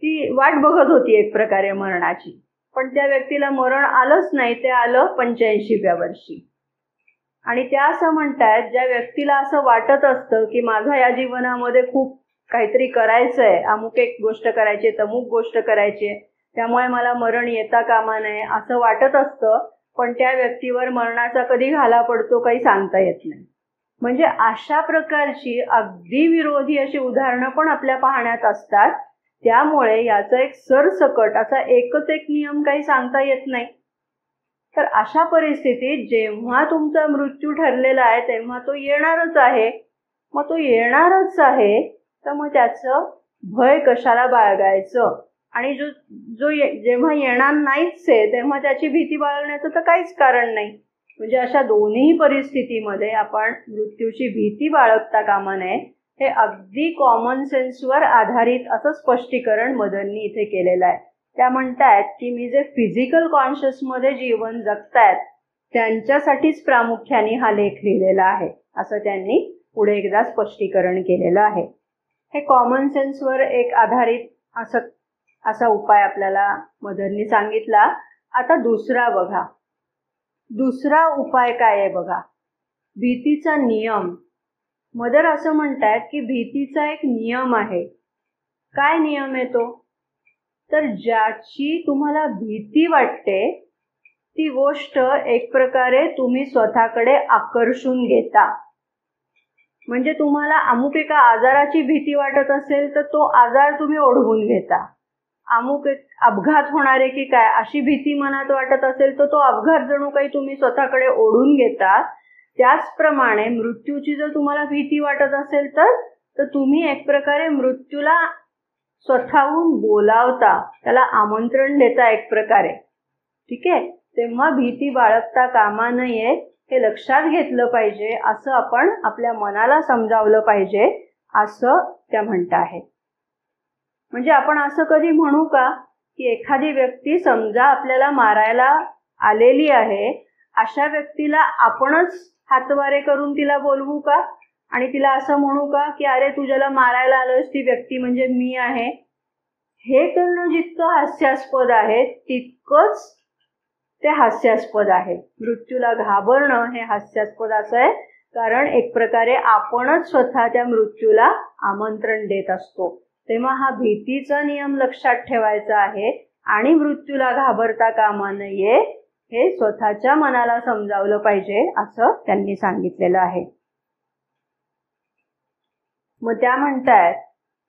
ती वाट बघत होती एक प्रकारे मरणाची, पण त्या व्यक्तीला मरण आलंच नाही. ते आलं 85व्या वर्षी. आणि त्या असं म्हणतायत ज्या व्यक्तीला असं वाटत असतं की माझा या जीवनामध्ये खूप काहीतरी करायचंय, अमुक एक गोष्ट करायची, तमुक गोष्ट करायची, त्यामुळे मला मरण येता कामा नये असं वाटत असतं, पण त्या व्यक्तीवर मरणाचा कधी घाला पडतो काही सांगता येत नाही. म्हणजे अशा प्रकारची अगदी विरोधी अशी उदाहरणं पण आपल्या पाहण्यात असतात. त्यामुळे याचा एक सरसकट असा एकच एक नियम काही सांगता येत नाही. तर अशा परिस्थितीत जेव्हा तुमचा मृत्यू ठरलेला आहे तेव्हा तो येणारच आहे. मग तो येणारच आहे तर मग त्याचं भय कशाला बाळगायचं? आणि जेव्हा येणार नाहीच आहे तेव्हा त्याची भीती बाळगण्याचं तर काहीच कारण नाही. म्हणजे अशा दोन्ही परिस्थितीमध्ये आपण मृत्यूची भीती बाळगता कामा नये. हे अगदी कॉमन सेन्सवर आधारित असं स्पष्टीकरण मदरनी इथे केलेलं आहे. त्या म्हणतायत की मी जे फिजिकल कॉन्शियसमध्ये जीवन जगतायत त्यांच्यासाठीच प्रामुख्याने हा लेख लिहिलेला आहे, असं त्यांनी पुढे एकदा स्पष्टीकरण केलेलं आहे. हे कॉमन सेन्सवर एक आधारित असा उपाय आपल्याला मदरनी सांगितला. आता दुसरा बघा, दुसरा उपाय काय आहे बघा, भीतीचा नियम. मदर असं म्हणतायत की भीतीचा एक नियम आहे. काय नियम आहे तो? तर ज्याची तुम्हाला भीती वाटते ती गोष्ट एक प्रकारे तुम्ही स्वतःकडे आकर्षून घेता. म्हणजे तुम्हाला अमुक एका आजाराची भीती वाटत असेल तर तो आजार तुम्ही ओढवून घेता. अमुक एक अपघात होणार आहे की काय अशी भीती मनात वाटत असेल तर तो अपघात जणू काही तुम्ही स्वतःकडे ओढून घेता. त्याचप्रमाणे मृत्यूची जर तुम्हाला भीती वाटत असेल तर तुम्ही एक प्रकारे मृत्यूला स्वतःहून बोलावता, त्याला आमंत्रण देता एक प्रकारे. ठीक आहे, तेव्हा भीती बाळगता कामा नये हे लक्षात घेतलं पाहिजे. असं आपण आपल्या मनाला समजावलं पाहिजे असं त्या म्हणता आहेत. म्हणजे आपण असं कधी म्हणू का की एखादी व्यक्ती समजा आपल्याला मारायला आलेली आहे, अशा व्यक्तीला आपणच हातवारे करून तिला बोलवू का आणि तिला असं म्हणू का की अरे तू ज्याला मारायला आलोयस ती व्यक्ती म्हणजे मी आहे? हे करणं जितकं हास्यास्पद आहे तितकंच ते हास्यास्पद आहे. मृत्यूला घाबरणं हे हास्यास्पद असं आहे, कारण एक प्रकारे आपणच स्वतः त्या मृत्यूला आमंत्रण देत असतो. तेव्हा हा भीतीचा नियम लक्षात ठेवायचा आहे आणि मृत्यूला घाबरता कामा नये हे स्वतःच्या मनाला समजावलं पाहिजे असं त्यांनी सांगितलेलं आहे. मग त्या म्हणतायत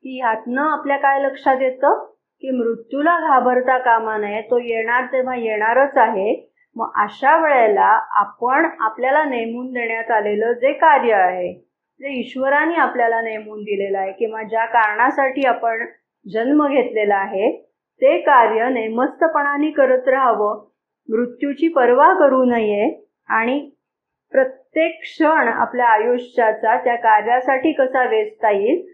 की ह्यातनं आपल्या काय लक्षात येतं की मृत्यूला घाबरता कामा नये, तो येणार तेव्हा येणारच आहे. मग अशा वेळेला आपण आपल्याला नेमून देण्यात आलेलं जे कार्य आहे, जे ईश्वराने आपल्याला नेमून दिलेलं आहे किंवा ज्या कारणासाठी आपण जन्म घेतलेला आहे ते कार्य नेमस्तपणाने करत राहावं, मृत्यूची पर्वा करू नये आणि प्रत्येक क्षण आपल्या आयुष्याचा त्या कार्यासाठी कसा वेचता येईल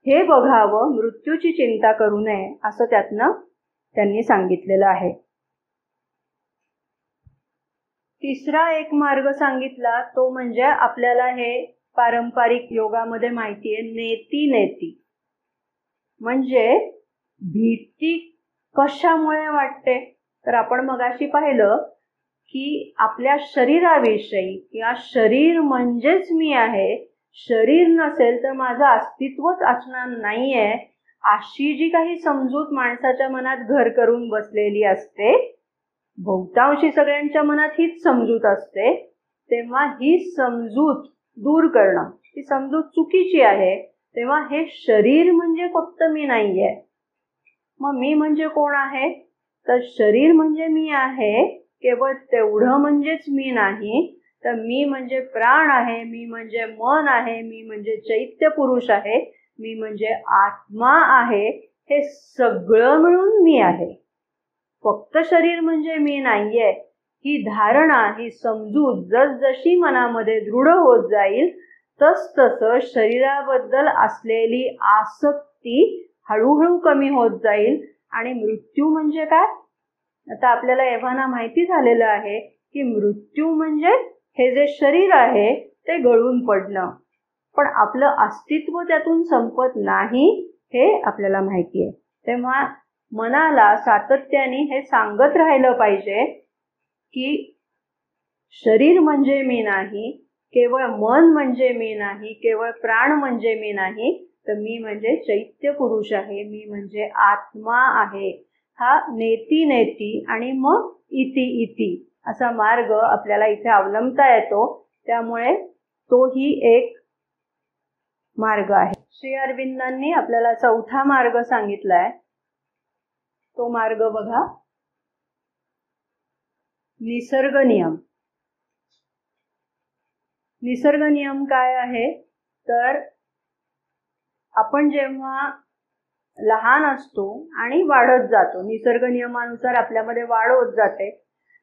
हे बघावं, मृत्यूची चिंता करू नये असं त्यातनं त्यांनी सांगितलेलं आहे. तिसरा एक मार्ग सांगितला तो म्हणजे आपल्याला हे पारंपरिक योगामध्ये माहिती आहे, नेती नेती. म्हणजे भीती कशामुळे वाटते? तर आपण मगाशी पाहिलं की आपल्या शरीराविषयी किंवा शरीर म्हणजेच मी आहे, शरीर नसेल तर माझं अस्तित्वच असणार नाहीये, अशी जी काही समजूत माणसाच्या मनात घर करून बसलेली असते, बहुतांशी सगळ्यांच्या मनात हीच समजूत असते, तेव्हा ही समजूत दूर करणं, ही समजूत चुकीची आहे, तेव्हा हे शरीर म्हणजे फक्त मी नाहीये. मग मी म्हणजे कोण आहे? तर शरीर म्हणजे मी आहे, केवळ तेवढं म्हणजेच मी नाही, तर मी म्हणजे प्राण आहे, मी म्हणजे मन आहे, मी म्हणजे चैत्य पुरुष आहे, मी म्हणजे आत्मा आहे, हे सगळं मिळून मी आहे. फक्त शरीर म्हणजे मी नाहीये ही धारणा, ही समजूत जसजशी मनामध्ये दृढ होत जाईल तसतसं शरीराबद्दल असलेली आसक्ती हळूहळू कमी होत जाईल. आणि मृत्यू म्हणजे काय? आता आपल्याला एव्हाना माहिती झालेलं आहे की मृत्यू म्हणजे हे जे शरीर आहे ते गळून पडणं, पण आपलं अस्तित्व त्यातून संपत नाही हे आपल्याला माहिती आहे. तेव्हा मनाला सातत्याने हे सांगत राहिलं पाहिजे की शरीर म्हणजे मी नाही, केवळ मन म्हणजे मी नाही, केवळ प्राण म्हणजे मी नाही, तर मी म्हणजे चैत्य पुरुष आहे, मी म्हणजे आत्मा आहे. हा नेती नेती आणि मग इति इति असा मार्ग आपल्याला इथे अवलंबता येतो. त्यामुळे तोही एक मार्ग आहे. श्री अरविंदांनी आपल्याला चौथा मार्ग सांगितलाय. तो मार्ग बघा, निसर्ग नियम. निसर्ग नियम काय आहे? तर आपण जेव्हा लहान असतो आणि वाढत जातो, निसर्ग नियमानुसार आपल्यामध्ये वाढ होत जाते.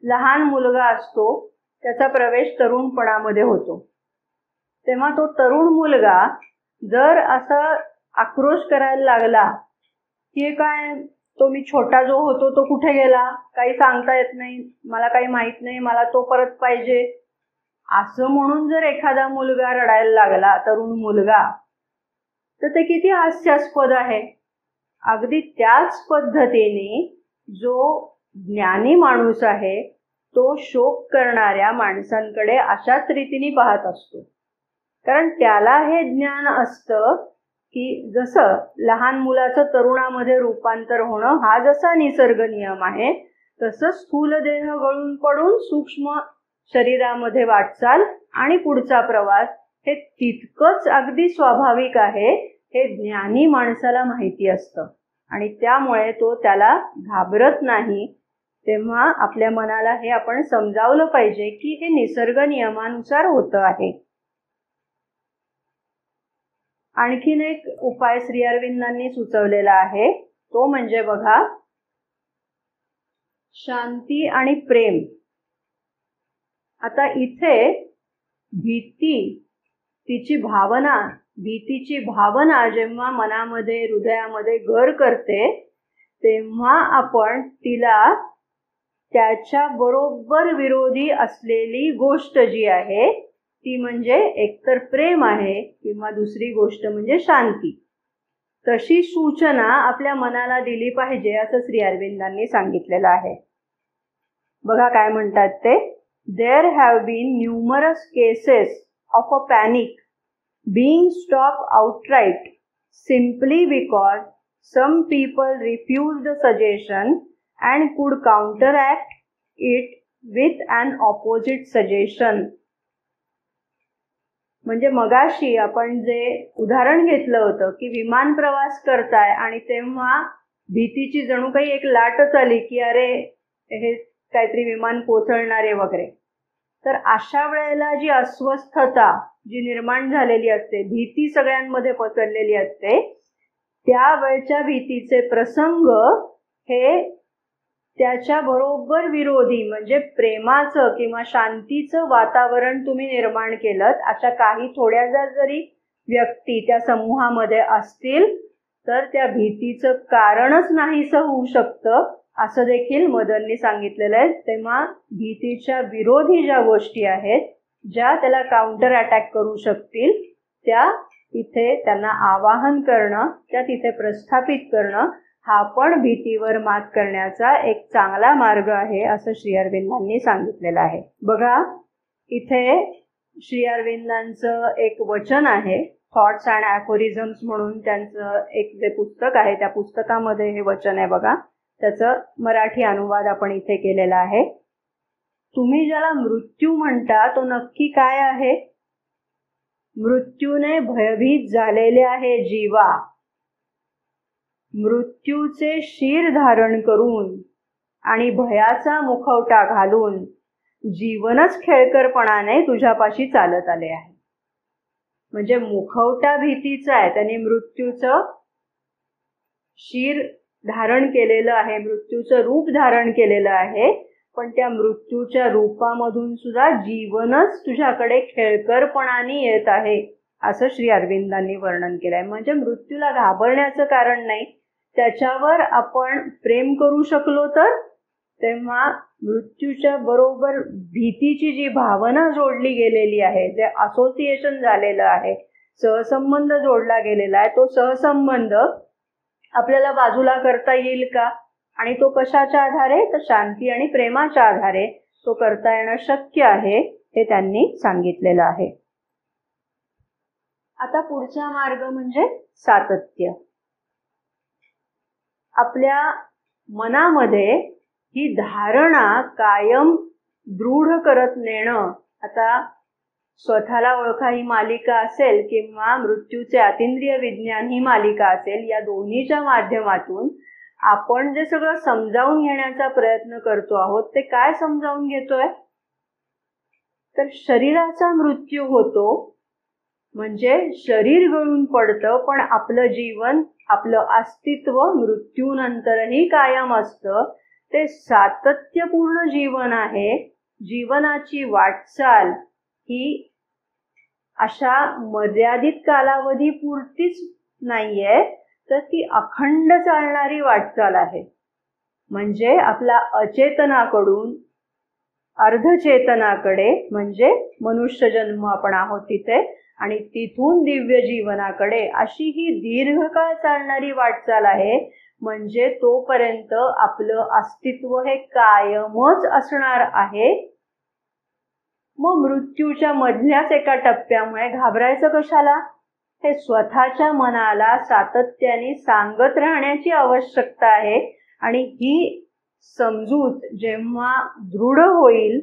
लहान मुलगा असतो, त्याचा प्रवेश तरुणपणामध्ये होतो. तेव्हा तो तरुण मुलगा जर असा आक्रोश करायला लागला की काय, तो मी छोटा जो होतो तो कुठे गेला, काही सांगता येत नाही, मला काही माहित नाही, मला तो परत पाहिजे, असं म्हणून जर एखादा मुलगा रडायला लागला, तरुण मुलगा, तर ते किती हास्यास्पद आहे. अगदी त्याच पद्धतीने जो ज्ञानी माणूस आहे तो शोक करणाऱ्या माणसांकडे अशाच रीतीने पाहत असतो. कारण त्याला हे ज्ञान असतं की जसं लहान मुलाचं तरुणामध्ये रूपांतर होणं हा जसा निसर्ग नियम आहे, तसं स्थूल देह गळून पडून सूक्ष्म शरीरामध्ये वाटचाल आणि पुढचा प्रवास हे तितकंच अगदी स्वाभाविक आहे. हे ज्ञानी माणसाला माहिती असतं आणि त्यामुळे तो त्याला घाबरत नाही. तेव्हा आपल्या मनाला हे आपण समजावलं पाहिजे की हे निसर्ग नियमानुसार होतं आहे. आणखीन एक उपाय श्री अरविंदांनी सुचवलेला आहे, तो म्हणजे बघा, शांती आणि प्रेम. आता इथे भीतीची भावना जेव्हा मनामध्ये हृदयामध्ये घर करते, तेव्हा आपण तिला त्याच्या बरोबर विरोधी असलेली गोष्ट जी आहे ती म्हणजे एकतर प्रेम आहे किंवा दुसरी गोष्ट म्हणजे शांती, तशी सूचना आपल्या मनाला दिली पाहिजे असं श्री अरविंदांनी सांगितलेलं आहे. बघा काय म्हणतात ते, There have been numerous cases of a panic being stopped outright simply because some people refused the suggestion and could counteract it with an opposite suggestion. म्हणजे मगाशी आपण जे उदाहरण घेतलं होतं की विमान प्रवास करताय आणि तेव्हा भीतीची जणू काही एक लाटच आली की अरे हे काहीतरी विमान कोसळणारे वगैरे, तर अशा वेळेला जी अस्वस्थता जी निर्माण झालेली असते, भीती सगळ्यांमध्ये पसरलेली असते, त्यावेळच्या भीतीचे प्रसंग हे त्याच्या बरोबर विरोधी म्हणजे प्रेमाचं किंवा शांतीचं वातावरण तुम्ही निर्माण केलं. अशा काही थोड्या जरी व्यक्ती त्या समूहामध्ये असतील तर त्या भीतीचं कारणच नाहीसं होऊ शकतं, असं देखील मदननी सांगितलेलं आहे. तेव्हा भीतीच्या विरोधी ज्या गोष्टी आहेत, ज्या त्याला काउंटर अटॅक करू शकतील, त्या तिथे त्यांना आवाहन करणं, त्या तिथे प्रस्थापित करणं हा पण भीतीवर मात करण्याचा एक चांगला मार्ग आहे असं श्री अरविंदांनी सांगितलेलं आहे. बघा, इथे श्री अरविंदांचं एक वचन आहे, थॉट्स अँड ॲफोरिझम्स म्हणून त्यांचं एक जे पुस्तक आहे, त्या पुस्तकामध्ये हे वचन आहे बघा. त्याचं मराठी अनुवाद आपण इथे केलेला आहे. तुम्ही ज्याला मृत्यू म्हणता तो नक्की काय आहे? मृत्यूने भयभीत झालेले आहे जीवा. मृत्यूचे शीर धारण करून आणि भयाचा मुखवटा घालून जीवनच खेळकरपणाने तुझ्यापाशी चालत आले आहे. म्हणजे मुखवटा भीतीचा आहे, त्याने मृत्यूचं शीर धारण केलेलं आहे, मृत्यूचं रूप धारण केलेलं आहे, पण त्या मृत्यूच्या रूपामधून सुद्धा जीवनच तुझ्याकडे खेळकरपणाने येत आहे असं श्री अरविंदांनी वर्णन केलंय. म्हणजे मृत्यूला घाबरण्याचं कारण नाही, त्याच्यावर आपण प्रेम करू शकलो तर तेव्हा मृत्यूच्या बरोबर भीतीची जी भावना जोडली गेलेली आहे, जे असोसिएशन झालेलं आहे, सहसंबंध जोडला गेलेला आहे, तो सहसंबंध आपल्याला बाजूला करता येईल का? आणि तो कशाच्या आधारे? तर शांती आणि प्रेमाच्या आधारे तो करता येणं शक्य आहे, हे त्यांनी सांगितलेलं आहे. आता पुढचा मार्ग म्हणजे सातत्य. आपल्या मनामध्ये ही धारणा कायम दृढ करत नेणं, आता स्वतःला ओळखा ही मालिका असेल किंवा मृत्यूचे अतींद्रिय विज्ञान ही मालिका असेल, या दोन्हीच्या माध्यमातून आपण जे सगळं समजावून घेण्याचा प्रयत्न करतो आहोत, ते काय समजावून घेतोय? तर शरीराचा मृत्यू होतो म्हणजे शरीर गळून पडतं, पण आपलं जीवन, आपलं अस्तित्व मृत्यूनंतरही कायम असतं. ते सातत्यपूर्ण जीवन आहे. जीवनाची वाटचाल ही अशा मर्यादित कालावधी पुरतीच नाहीये, तर ती अखंड चालणारी वाटचाल आहे. म्हणजे आपला अचेतनाकडून अर्धचेतनाकडे, म्हणजे मनुष्य जन्म आपण आहोत तिथे, आणि तिथून दिव्य जीवनाकडे, अशी ही दीर्घकाळ चालणारी वाटचाल आहे. म्हणजे तोपर्यंत आपलं अस्तित्व हे कायमच असणार आहे. मग मृत्यूच्या मधल्याच एका टप्प्यामुळे घाबरायचं कशाला? हे स्वतःच्या मनाला सातत्याने सांगत राहण्याची आवश्यकता आहे. आणि ही समजूत जेव्हा दृढ होईल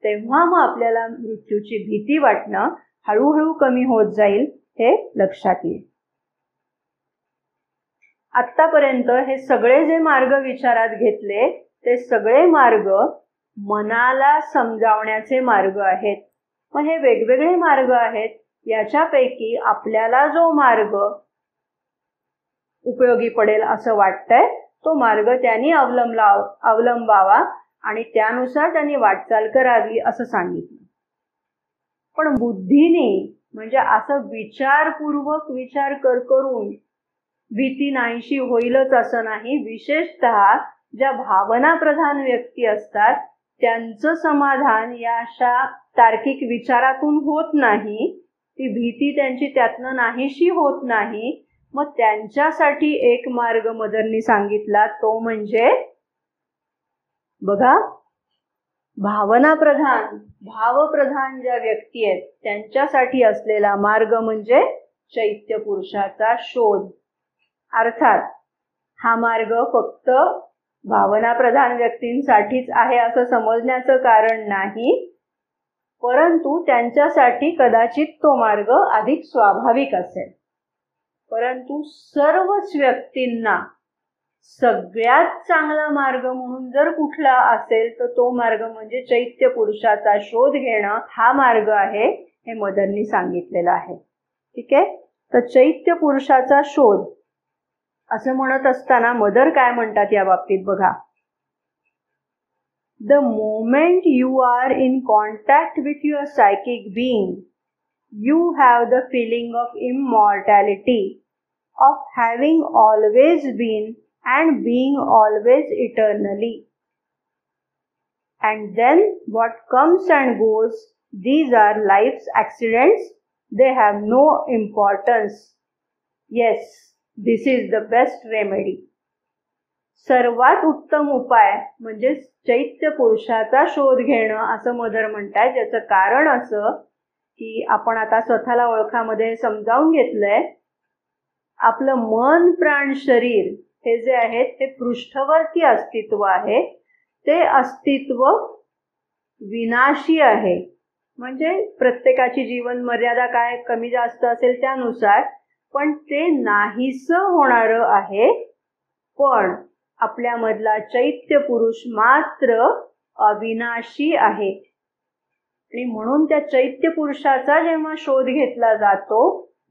तेव्हा मग आपल्याला मृत्यूची भीती वाटणं हळूहळू कमी होत जाईल, हे लक्षात येईल. आत्तापर्यंत हे सगळे जे मार्ग विचारात घेतले, ते सगळे मार्ग मनाला समजावण्याचे मार्ग आहेत. मग हे वेगवेगळे मार्ग आहेत. याच्यापैकी आपल्याला जो मार्ग उपयोगी पडेल असं वाटतंय, तो मार्ग त्यांनी अवलंबावा आणि त्यानुसार त्यांनी वाटचाल करावी असं सांगितलं. पण बुद्धीने, म्हणजे असं विचारपूर्वक विचार करून भीती नाहीशी होईलच असं नाही. विशेषतः ज्या भावनाप्रधान व्यक्ती असतात त्यांचं समाधान या अशा तार्किक विचारातून होत नाही. ती भीती त्यांची त्यातनं नाहीशी होत नाही. मग त्यांच्यासाठी एक मार्ग मदरनी सांगितला, तो म्हणजे बघा, भावप्रधान ज्या व्यक्ती आहेत त्यांच्यासाठी असलेला मार्ग म्हणजे चैत्य पुरुषाचा शोध. अर्थात हा मार्ग फक्त भावनाप्रधान व्यक्तींसाठीच आहे असं समजण्याचं कारण नाही, परंतु त्यांच्यासाठी कदाचित तो मार्ग अधिक स्वाभाविक असेल. परंतु सर्वच व्यक्तींना सगळ्यात चांगला मार्ग म्हणून जर कुठला असेल तर तो मार्ग म्हणजे चैत्य पुरुषाचा शोध घेणं हा मार्ग आहे, हे मदरनी सांगितलेलं आहे. ठीक आहे. तर चैत्य पुरुषाचा शोध असं म्हणत असताना मदर काय म्हणतात या बाबतीत बघा. The moment you are in contact with your psychic being, you have the feeling of immortality, of having always been and being always eternally. And then what comes and goes, these are life's accidents, they have no importance. Yes, this is the best remedy. सर्वात उत्तम उपाय म्हणजे चैत्य पुरुषाचा शोध घेणं असं Mother म्हणतात. याचं कारण असं की आपण आता स्वतःला ओळखामध्ये समजावून घेतलंय, आपलं मन प्राण शरीर हे जे आहे ते पृष्ठवर्ती अस्तित्व आहे. ते अस्तित्व विनाशी आहे. म्हणजे प्रत्येकाची जीवन मर्यादा काय कमी जास्त असेल त्यानुसार, पण ते नाहीसं होणारं आहे. पण आपल्यामधला चैत्य पुरुष मात्र अविनाशी आहे. आणि म्हणून त्या चैत्य पुरुषाचा जेव्हा शोध घेतला जातो,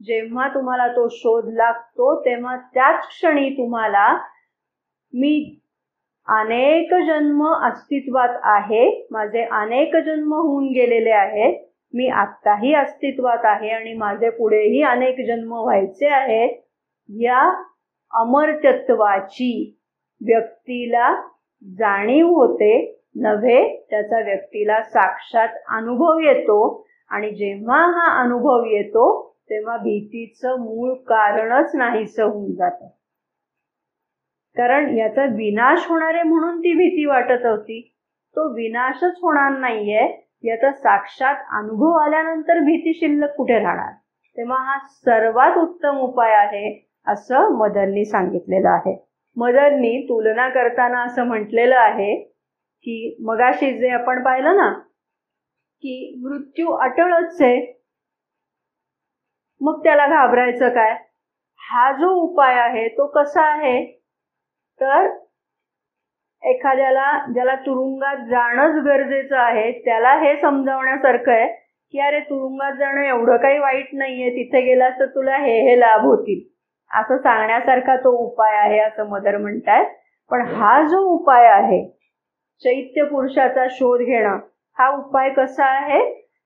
जेव्हा तुम्हाला तो शोध लागतो, तेव्हा त्याच क्षणी तुम्हाला मी अनेक जन्म अस्तित्वात आहे, माझे अनेक जन्म होऊन गेलेले आहेत, मी आत्ताही अस्तित्वात आहे आणि माझे पुढेही अनेक जन्म व्हायचे आहेत, या अमर्त्यत्वाची व्यक्तीला जाणीव होते. नव्हे त्याचा व्यक्तीला साक्षात अनुभव येतो. आणि जेव्हा हा अनुभव येतो तेव्हा भीतीचं मूळ कारणच नाहीसं होऊन जातं. कारण याचा विनाश होणार आहे म्हणून ती भीती वाटत होती. तो विनाशच होणार नाहीये याचा साक्षात अनुभव आल्यानंतर भीती शिल्लक कुठे राहणार. तेव्हा हा सर्वात उत्तम उपाय आहे असं मदरनी सांगितलेलं आहे. मदरनी तुलना करताना असं म्हटलेलं आहे की मगाशी जे आपण पाहिलं ना की मृत्यू अटळच आहे, मग त्याला घाबरायचं काय. हा जो उपाय आहे तो कसा आहे, तर एखाद्याला ज्याला तुरुंगात जाणंच गरजेचं आहे त्याला हे समजावण्यासारखं आहे की अरे तुरुंगात जाणं एवढं काही वाईट नाहीये, तिथे गेलास तर तुला हे लाभ होतील, असं सांगण्यासारखा तो उपाय आहे असं मदर म्हणतात. पण हा जो उपाय आहे चैत्य पुरुषाचा शोध घेणं, हा उपाय कसा आहे,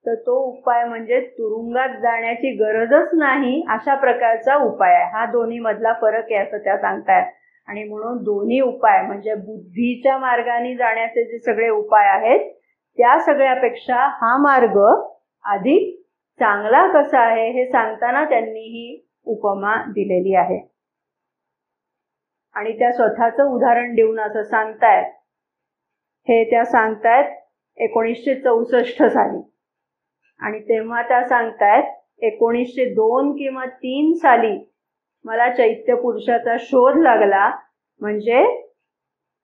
तर तो उपाय म्हणजे तुरुंगात जाण्याची गरजच नाही अशा प्रकारचा उपाय आहे. हा दोन्ही मधला फरक आहे असं त्या सांगतायत. आणि म्हणून दोन्ही उपाय म्हणजे बुद्धीच्या मार्गाने जाण्याचे जे सगळे उपाय आहेत त्या सगळ्यापेक्षा हा मार्ग अधिक चांगला कसा आहे हे सांगताना त्यांनी ही उपमा दिलेली आहे. आणि त्या स्वतःचं उदाहरण देऊन असं सांगतायत. हे त्या सांगतायत 1964 साली. आणि तेव्हा त्या सांगतायत 1902 किंवा 3 साली मला चैत्य पुरुषाचा शोध लागला. म्हणजे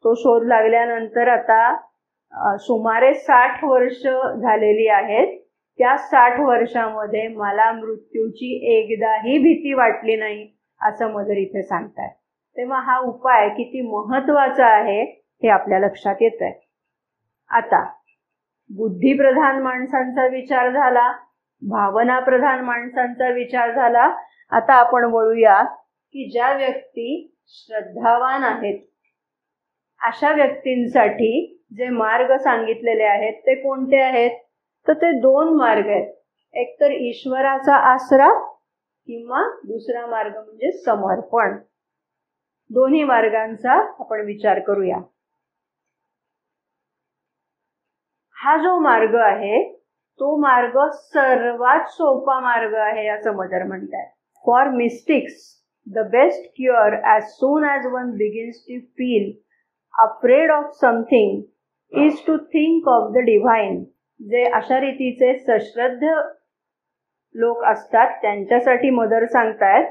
तो शोध लागल्यानंतर आता सुमारे 60 वर्ष झालेली आहेत. त्या 60 वर्षामध्ये मला मृत्यूची एकदाही भीती वाटली नाही असं मदर इथे सांगतायत. तेव्हा हा उपाय किती महत्वाचा आहे हे आपल्या लक्षात येत आहे. आता बुद्धिप्रधान माणसांचा विचार झाला, भावनाप्रधान माणसांचा विचार झाला. आता आपण वळूया की ज्या व्यक्ती श्रद्धावान आहेत अशा व्यक्तींसाठी जे मार्ग सांगितलेले आहेत ते कोणते आहेत, तर ते 2 मार्ग आहेत. एक तर ईश्वराचा आसरा किंवा दुसरा मार्ग म्हणजे समर्पण. दोन्ही मार्गांचा आपण विचार करूया. हा जो मार्ग आहे तो मार्ग सर्वात सोपा मार्ग आहे असं मदर म्हणतात. For mystics the best cure as soon as one begins to feel afraid of something is to think of the divine. जे अशा रीतीचे सश्रद्ध लोक असतात त्यांच्यासाठी मदर सांगतायत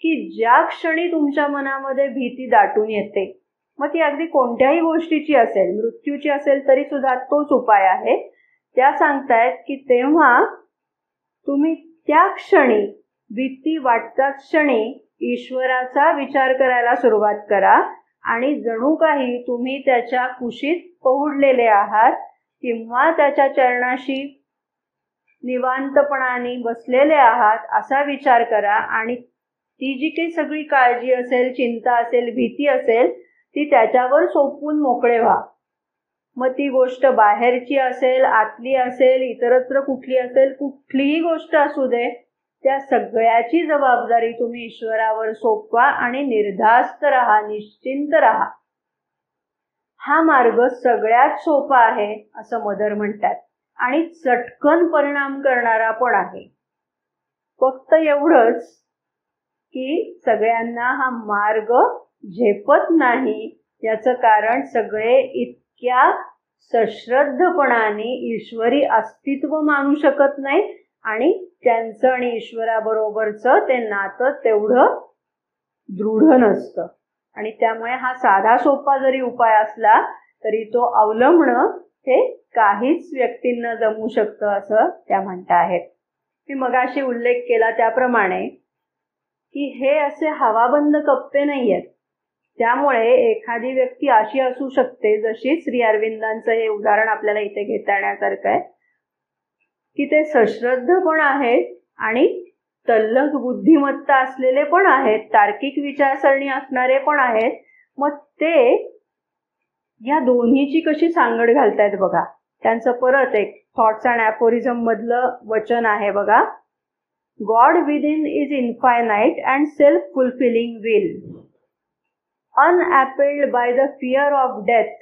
की ज्या क्षणी तुमच्या मनामध्ये भीती दाटून येते, मग ती अगदी कोणत्याही गोष्टीची असेल, मृत्यूची असेल तरी सुद्धा तोच उपाय आहे. त्या सांगतायत की तेव्हा तुम्ही त्या क्षणी, भीती वाटता क्षणी ईश्वराचा विचार करायला सुरुवात करा आणि जणू काही तुम्ही त्याच्या कुशीत पहुडलेले आहात किंवा त्याच्या चरणाशी निवांतपणाने बसलेले आहात असा विचार करा. आणि ती जी काही सगळी काळजी असेल, चिंता असेल, भीती असेल ती त्याच्यावर सोपवून मोकळे व्हा. मग ती गोष्ट बाहेरची असेल, आतली असेल, इतरत्र कुठली असेल, कुठलीही गोष्ट असू दे, त्या सगळ्याची जबाबदारी तुम्ही ईश्वरावर सोपवा आणि निर्धास्त राहा, निश्चिंत राहा. हा मार्ग सगळ्यात सोपा आहे असं मदर म्हणतात आणि चटकन परिणाम करणारा पण आहे. फक्त एवढंच की सगळ्यांना हा मार्ग झेपत नाही याचं कारण सगळे इतक्या सश्रद्धपणाने ईश्वरी अस्तित्व मानू शकत नाही आणि त्यांचं आणि ईश्वराबरोबरचं ते नातं तेवढं दृढ नसतं. आणि त्यामुळे हा साधा सोपा जरी उपाय असला तरी तो अवलंबणं हे काहीच व्यक्तींना जमू शकतं असं त्या म्हणत आहेत. मी मगाशी उल्लेख केला त्याप्रमाणे की हे असे हवाबंद कप्पे नाही आहेत. त्यामुळे एखादी व्यक्ती अशी असू शकते, जशी श्री अरविंदांचं हे उदाहरण आपल्याला इथे घेता येण्यासारखं आहे, की ते सश्रद्ध पण आहेत आणि तल्लख बुद्धिमत्ता असलेले पण आहेत, तार्किक विचारसरणी असणारे पण आहेत. मग ते या दोन्हीची कशी सांगड घालतायत बघा. त्यांचं परत एक थॉट्स अँड ॲफोरिझम मधलं वचन आहे बघा. God within is infinite and self fulfilling will, unappalled by the fear of death,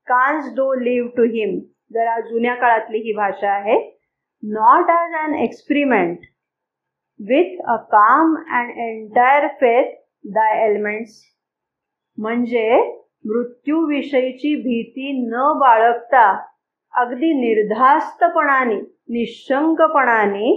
canst thou live to him. जरा जुन्या काळातली ही भाषा आहे. Not as an experiment, with a calm and entire faith thy elements. म्हणजे मृत्यूविषयीची भीती न बाळगता अगदी निर्धास्तपणाने, निशंकपणाने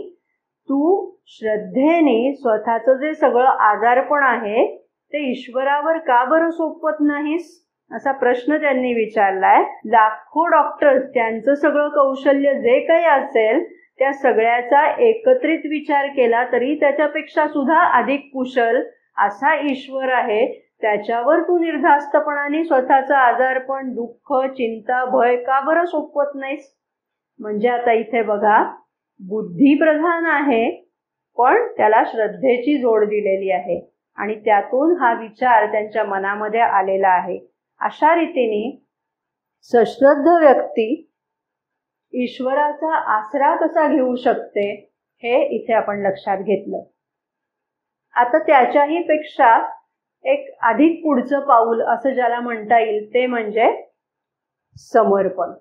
तू श्रद्धेने स्वतःचं जे सगळं आजारपण आहे ते ईश्वरावर का बरं सोपवत नाहीस, असा प्रश्न त्यांनी विचारलाय. लाखो डॉक्टर्स त्यांचं सगळं कौशल्य जे काही असेल त्या सगळ्याचा एकत्रित विचार केला तरी त्याच्यापेक्षा सुद्धा अधिक कुशल असा ईश्वर आहे. त्याच्यावर तू निर्धास्तपणाने स्वतःचं आजारपण, दुःख, चिंता, भय का बरं सोपवत नाहीस. म्हणजे आता इथे बघा, बुद्धिप्रधान आहे पण त्याला श्रद्धेची जोड दिलेली आहे आणि त्यातून हा विचार त्यांच्या मनामध्ये आलेला आहे. अशा रीतीने सश्रद्ध व्यक्ती ईश्वराचा आसरा कसा घेऊ शकते हे इथे आपण लक्षात घेतलं. आता त्याच्याही पेक्षा एक अधिक पुढचं पाऊल असं ज्याला म्हणता येईल ते म्हणजे समर्पण.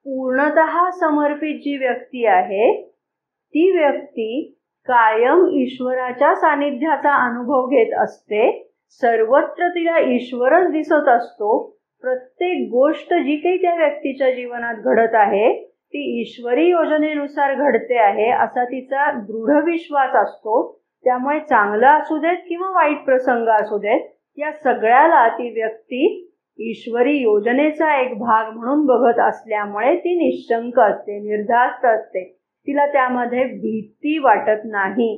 पूर्णतः समर्पित जी व्यक्ती आहे ती व्यक्ती कायम ईश्वराच्या सानिध्याचा अनुभव घेत असते. सर्वत्र तिला ईश्वरच दिसत असतो. प्रत्येक गोष्ट जी काही त्या व्यक्तीच्या जीवनात घडत आहे ती ईश्वरी योजनेनुसार घडते आहे असा तिचा दृढ विश्वास असतो. त्यामुळे चांगलं असू देत किंवा वाईट प्रसंग असू देत, या सगळ्याला ती व्यक्ती ईश्वरी योजनेचा एक भाग म्हणून बघत असल्यामुळे ती निशंक असते, निर्धास्त असते. तिला त्यामध्ये भीती वाटत नाही.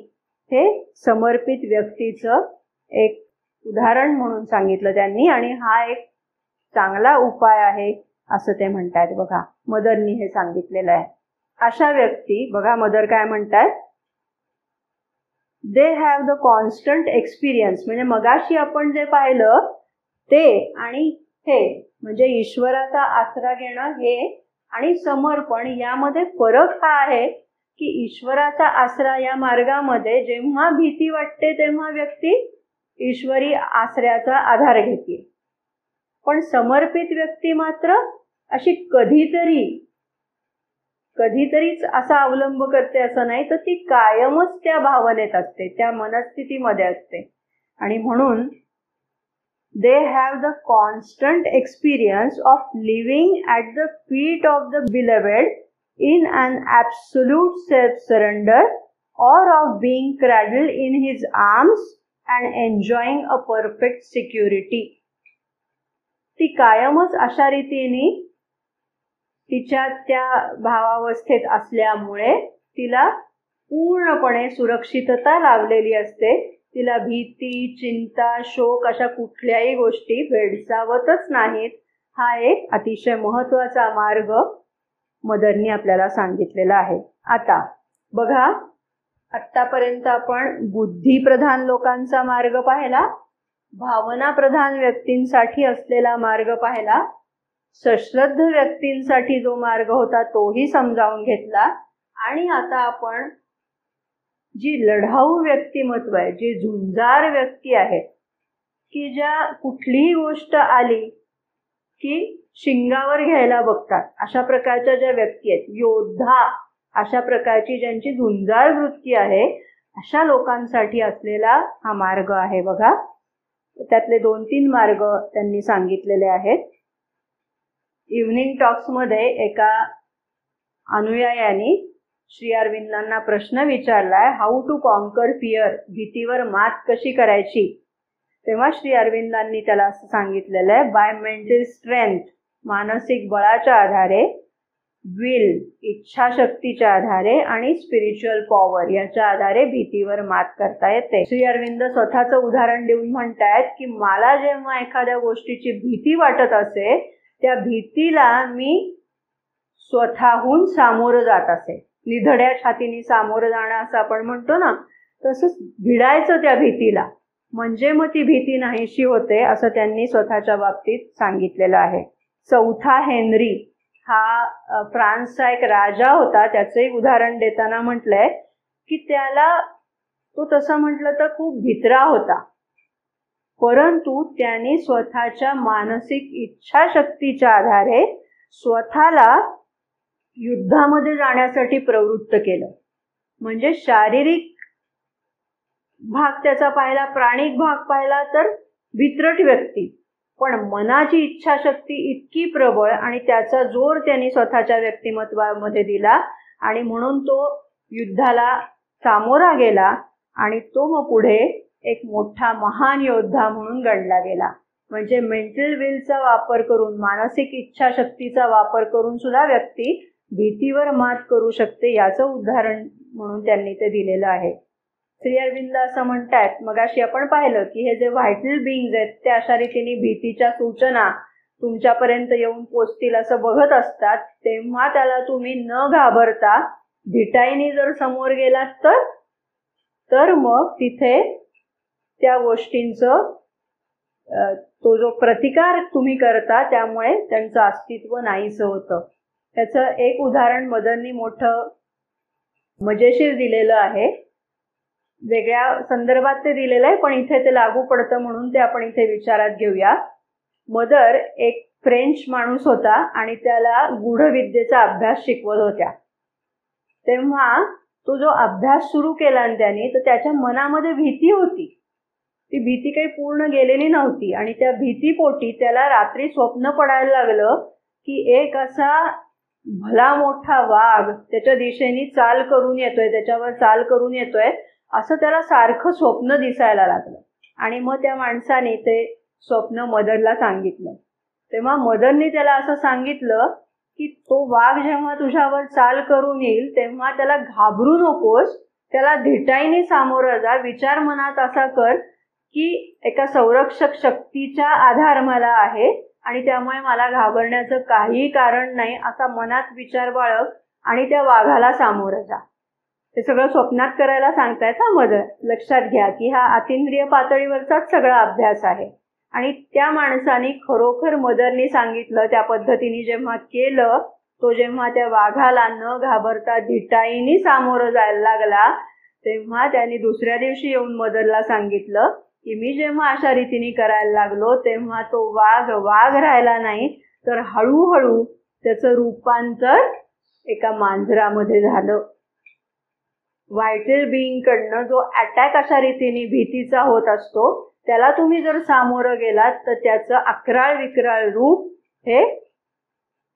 हे समर्पित व्यक्तीचं एक उदाहरण म्हणून सांगितलं त्यांनी आणि हा एक चांगला उपाय आहे असं ते म्हणतात बघा. मदरनी हे सांगितलेलं आहे. अशा व्यक्ती बघा, मदर काय म्हणतात, they have the constant experience. म्हणजे मगाशी आपण जे पाहिलं ते आणि हे म्हणजे ईश्वराचा आसरा घेणं हे आणि समर्पण यामध्ये फरक हा आहे की ईश्वराचा आसरा या मार्गामध्ये जेव्हा भीती वाटते तेव्हा व्यक्ती ईश्वरी आसऱ्याचा आधार घेते. पण समर्पित व्यक्ती मात्र अशी कधीतरीच असा अवलंब करते असं नाही, तर ती कायमच त्या भावनेत असते, त्या मनस्थितीमध्ये असते. आणि म्हणून they have the constant experience of living at the feet of the beloved in an absolute self-surrender or of being cradled in his arms and enjoying a perfect security. ती कायमच अशा रीतीने तिच्या त्या भावावस्थेत असल्यामुळे तिला पूर्णपणे सुरक्षितता लाभलेली असते. तिला भीती, चिंता, शोक अशा कुठल्याही गोष्टी भेडसावतच नाहीत. हा एक अतिशय महत्वाचा मार्ग मदरनी आपल्याला सांगितलेला आहे. आता बघा, आतापर्यंत आपण बुद्धिप्रधान लोकांचा मार्ग पाहिला, भावनाप्रधान व्यक्तींसाठी असलेला मार्ग पाहिला, सश्रद्ध व्यक्तींसाठी जो मार्ग होता तोही समजावून घेतला. आणि आता आपण जी लढाऊ व्यक्तिमत्व आहे, जी झुंजार व्यक्ती आहे, की ज्या कुठलीही गोष्ट आली की शिंगावर घ्यायला बघतात, अशा प्रकारच्या ज्या व्यक्ती आहेत, योद्धा अशा प्रकारची ज्यांची झुंजार वृत्ती आहे, अशा लोकांसाठी असलेला हा मार्ग आहे बघा. त्यातले 2-3 मार्ग त्यांनी सांगितलेले आहेत. इव्हनिंग टॉक्समध्ये एका अनुयायाने श्री अरविंदांना प्रश्न विचारलाय, हाऊ टू कॉन्कर फिअर, भीतीवर मात कशी करायची. तेव्हा श्री अरविंदांनी त्याला असं सांगितलेलं आहे, बाय मेंटल स्ट्रेंथ, मानसिक बळाच्या आधारे, विल, इच्छाशक्तीच्या आधारे आणि स्पिरिच्युअल पॉवर याच्या आधारे भीतीवर मात करता येते. श्री अरविंद स्वतःचं उदाहरण देऊन म्हणतायत की मला जेव्हा एखाद्या गोष्टीची भीती वाटत असे, त्या भीतीला मी स्वतःहून सामोरं जात असे. निधड्या छातीने सामोरं जाणं असं आपण म्हणतो ना, तसंच भिडायचं त्या भीतीला, म्हणजे मग ती भीती नाहीशी होते, असं त्यांनी स्वतःच्या बाबतीत सांगितलेलं आहे. चौथा हेनरी हा फ्रान्सचा एक राजा होता. त्याचं एक उदाहरण देताना म्हटलंय की त्याला, तो तसं म्हटलं तर खूप भित्रा होता, परंतु त्यांनी स्वतःच्या मानसिक इच्छाशक्तीच्या आधारे स्वतःला युद्धामध्ये जाण्यासाठी प्रवृत्त केलं. म्हणजे शारीरिक भाग त्याचा पाहिला, प्राणिक भाग पाहिला तर भित्रट व्यक्ती, पण मनाची इच्छाशक्ती इतकी प्रबळ आणि त्याचा जोर त्यांनी स्वतःच्या व्यक्तिमत्वामध्ये दिला आणि म्हणून तो युद्धाला सामोरा गेला आणि तो मग पुढे एक मोठा महान योद्धा म्हणून गणला गेला. म्हणजे मेंटल विलचा वापर करून, मानसिक इच्छाशक्तीचा वापर करून सुद्धा व्यक्ती भीतीवर मात करू शकते, याचं उदाहरण म्हणून त्यांनी ते दिलेलं आहे. श्री अरविंद असं म्हणतात, मगाशी आपण पाहिलं की हे जे व्हायटल बीइंग्ज आहेत ते अशा रीतीने भीतीच्या सूचना तुमच्यापर्यंत येऊन पोचतील असं बघत असतात, तेव्हा त्याला तुम्ही न घाबरता धिटाईने जर समोर गेलात तर मग तिथे त्या गोष्टींचं तो जो प्रतिकार तुम्ही करता त्यामुळे त्यांचं अस्तित्व नाहीसं होतं. त्याचं एक उदाहरण मदरनी मोठं मजेशीर दिलेलं आहे. वेगळ्या संदर्भात ते दिलेलं आहे, पण इथे ते लागू पडतं म्हणून ते आपण इथे विचारात घेऊया. मदर एक फ्रेंच माणूस होता आणि त्याला गूढविद्येचा अभ्यास शिकवत होत्या. तेव्हा तो जो अभ्यास सुरू केला त्यांनी, तर त्याच्या मनामध्ये भीती होती. ती भीती काही पूर्ण गेलेली नव्हती आणि त्या भीतीपोटी त्याला रात्री स्वप्न पडायला लागलं की एक असा भला मोठा वाघ त्याच्या दिशेने चाल करून येतोय, त्याच्यावर चाल करून येतोय, असं त्याला सारखं स्वप्न दिसायला लागलं. आणि मग त्या माणसाने ते स्वप्न मदरला सांगितलं. तेव्हा मदरने त्याला असं सांगितलं की तो वाघ जेव्हा तुझ्यावर चाल करून येईल तेव्हा त्याला घाबरू नकोस, त्याला धिटाईने सामोरं जा. विचार मनात असा कर की एका संरक्षक शक्तीचा आधार मला आहे आणि त्यामुळे मला घाबरण्याचं काहीही कारण नाही, असा मनात विचार बाळग आणि त्या वाघाला सामोरं जा. ते सगळं स्वप्नात करायला सांगतायत हा मदर. लक्षात घ्या की हा अतिंद्रिय पातळीवरचाच सगळा अभ्यास आहे. आणि त्या माणसाने खरोखर मदरनी सांगितलं त्या पद्धतीने जेव्हा केलं, तो जेव्हा त्या वाघाला न घाबरता धिटाईने सामोरं जायला लागला, तेव्हा त्यांनी दुसऱ्या दिवशी येऊन मदरला सांगितलं की मी जेव्हा अशा रीतीने करायला लागलो तेव्हा तो वाघ राहिला नाही, तर हळूहळू त्याचं रूपांतर एका मांजरामध्ये झालं. व्हायटल बीइंग कडनं जो अटॅक अशा रीतीने भीतीचा होत असतो, त्याला तुम्ही जर सामोरं गेलात तर त्याचं अक्राळ विक्राळ रूप हे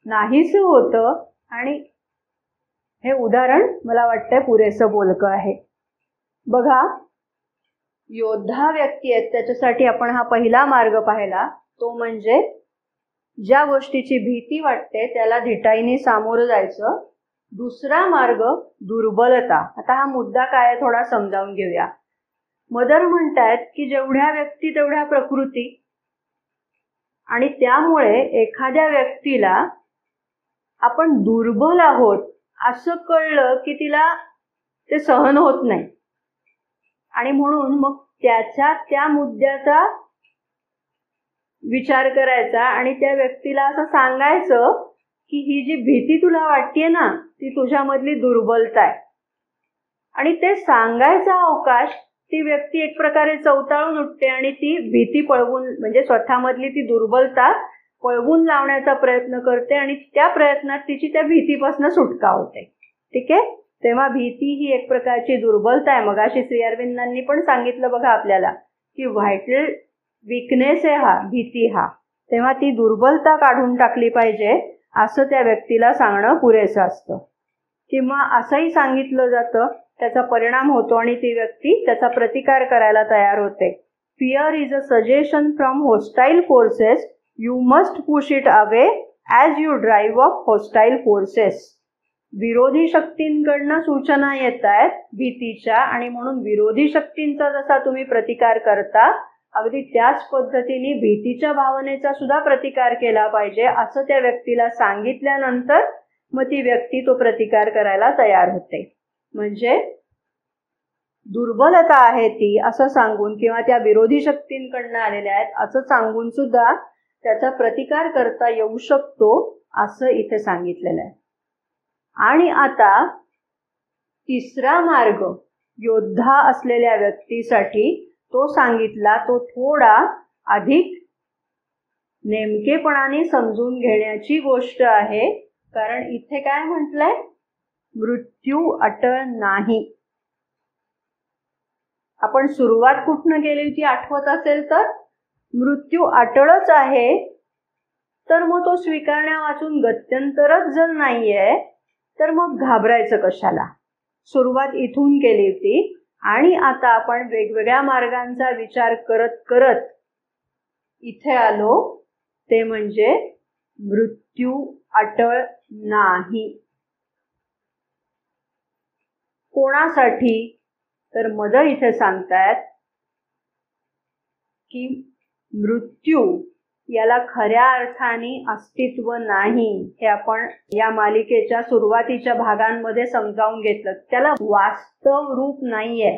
नाहीसं होतं. आणि हे उदाहरण मला वाटतंय पुरेसं बोलकं आहे. बघा, योद्धा व्यक्ती आहेत त्याच्यासाठी आपण हा पहिला मार्ग पाहिला, तो म्हणजे ज्या गोष्टीची भीती वाटते त्याला धिटाईने सामोरं जायचं. दुसरा मार्ग दुर्बलता. आता हा मुद्दा काय आहे थोडा समजावून घेऊया. मदर म्हणतायत की जेवढ्या व्यक्ती तेवढ्या प्रकृती, आणि त्यामुळे एखाद्या व्यक्तीला आपण दुर्बल आहोत असं कळलं की तिला ते सहन होत नाही, आणि म्हणून मग त्या मुद्द्याचा विचार करायचा आणि त्या व्यक्तीला असं सांगायचं की ही जी भीती तुला वाटतेय ना, ती तुझ्यामधली दुर्बलता आहे. आणि ते सांगायचा अवकाश ती व्यक्ती एक प्रकारे चवताळून उठते आणि ती भीती पळवून, म्हणजे स्वतःमधली ती दुर्बलता पळवून लावण्याचा प्रयत्न करते आणि त्या प्रयत्नात तिची त्या भीतीपासून सुटका होते. ठीक आहे. तेव्हा भीती ही एक प्रकारची दुर्बलता आहे. मगाशी श्री अरविंदांनी पण सांगितलं बघा आपल्याला की व्हायटल विकनेस आहे हा, भीती हा, तेव्हा ती दुर्बलता काढून टाकली पाहिजे असं त्या व्यक्तीला सांगणं पुरेसं असतं. किंवा असंही सांगितलं जातं, त्याचा परिणाम होतो आणि ती व्यक्ती त्याचा प्रतिकार करायला तयार होते. Fear is a suggestion from hostile forces, you must push it away as you drive up hostile forces. विरोधी शक्तींकडनं सूचना येत आहेत भीतीच्या, आणि म्हणून विरोधी शक्तींचा जसा तुम्ही प्रतिकार करता, अगदी त्याच पद्धतीने भीतीच्या भावनेचा सुद्धा प्रतिकार केला पाहिजे असं त्या व्यक्तीला सांगितल्यानंतर मग ती व्यक्ती तो प्रतिकार करायला तयार होते. म्हणजे दुर्बलता आहे ती असं सांगून, किंवा त्या विरोधी शक्तींकडनं आलेल्या आहेत असं सांगून सुद्धा त्याचा प्रतिकार करता येऊ शकतो असं इथे सांगितलेलं आहे. आणि आता तिसरा मार्ग योद्धा असलेल्या व्यक्तीसाठी तो सांगितला, तो थोडा अधिक नेमकेपणाने समजून घेण्याची गोष्ट आहे. कारण इथे काय म्हटलंय, मृत्यू अटळ नाही. आपण सुरुवात कुठनं केली होती आठवत असेल तर, मृत्यू अटळच आहे, तर मग तो स्वीकारण्या वाचून गत्यंतरच जर नाहीये तर मग घाबरायचं कशाला. सुरुवात इथून केली होती आणि आता आपण वेगवेगळ्या मार्गांचा विचार करत करत इथे आलो, ते म्हणजे मृत्यू अटळ नाही. कोणासाठी तर मदर इथे सांगतायत की मृत्यू याला खऱ्या अर्थाने अस्तित्व नाही. हे आपण या मालिकेच्या सुरुवातीच्या भागांमध्ये समजावून घेतलं. त्याला वास्तव रूप नाहीये.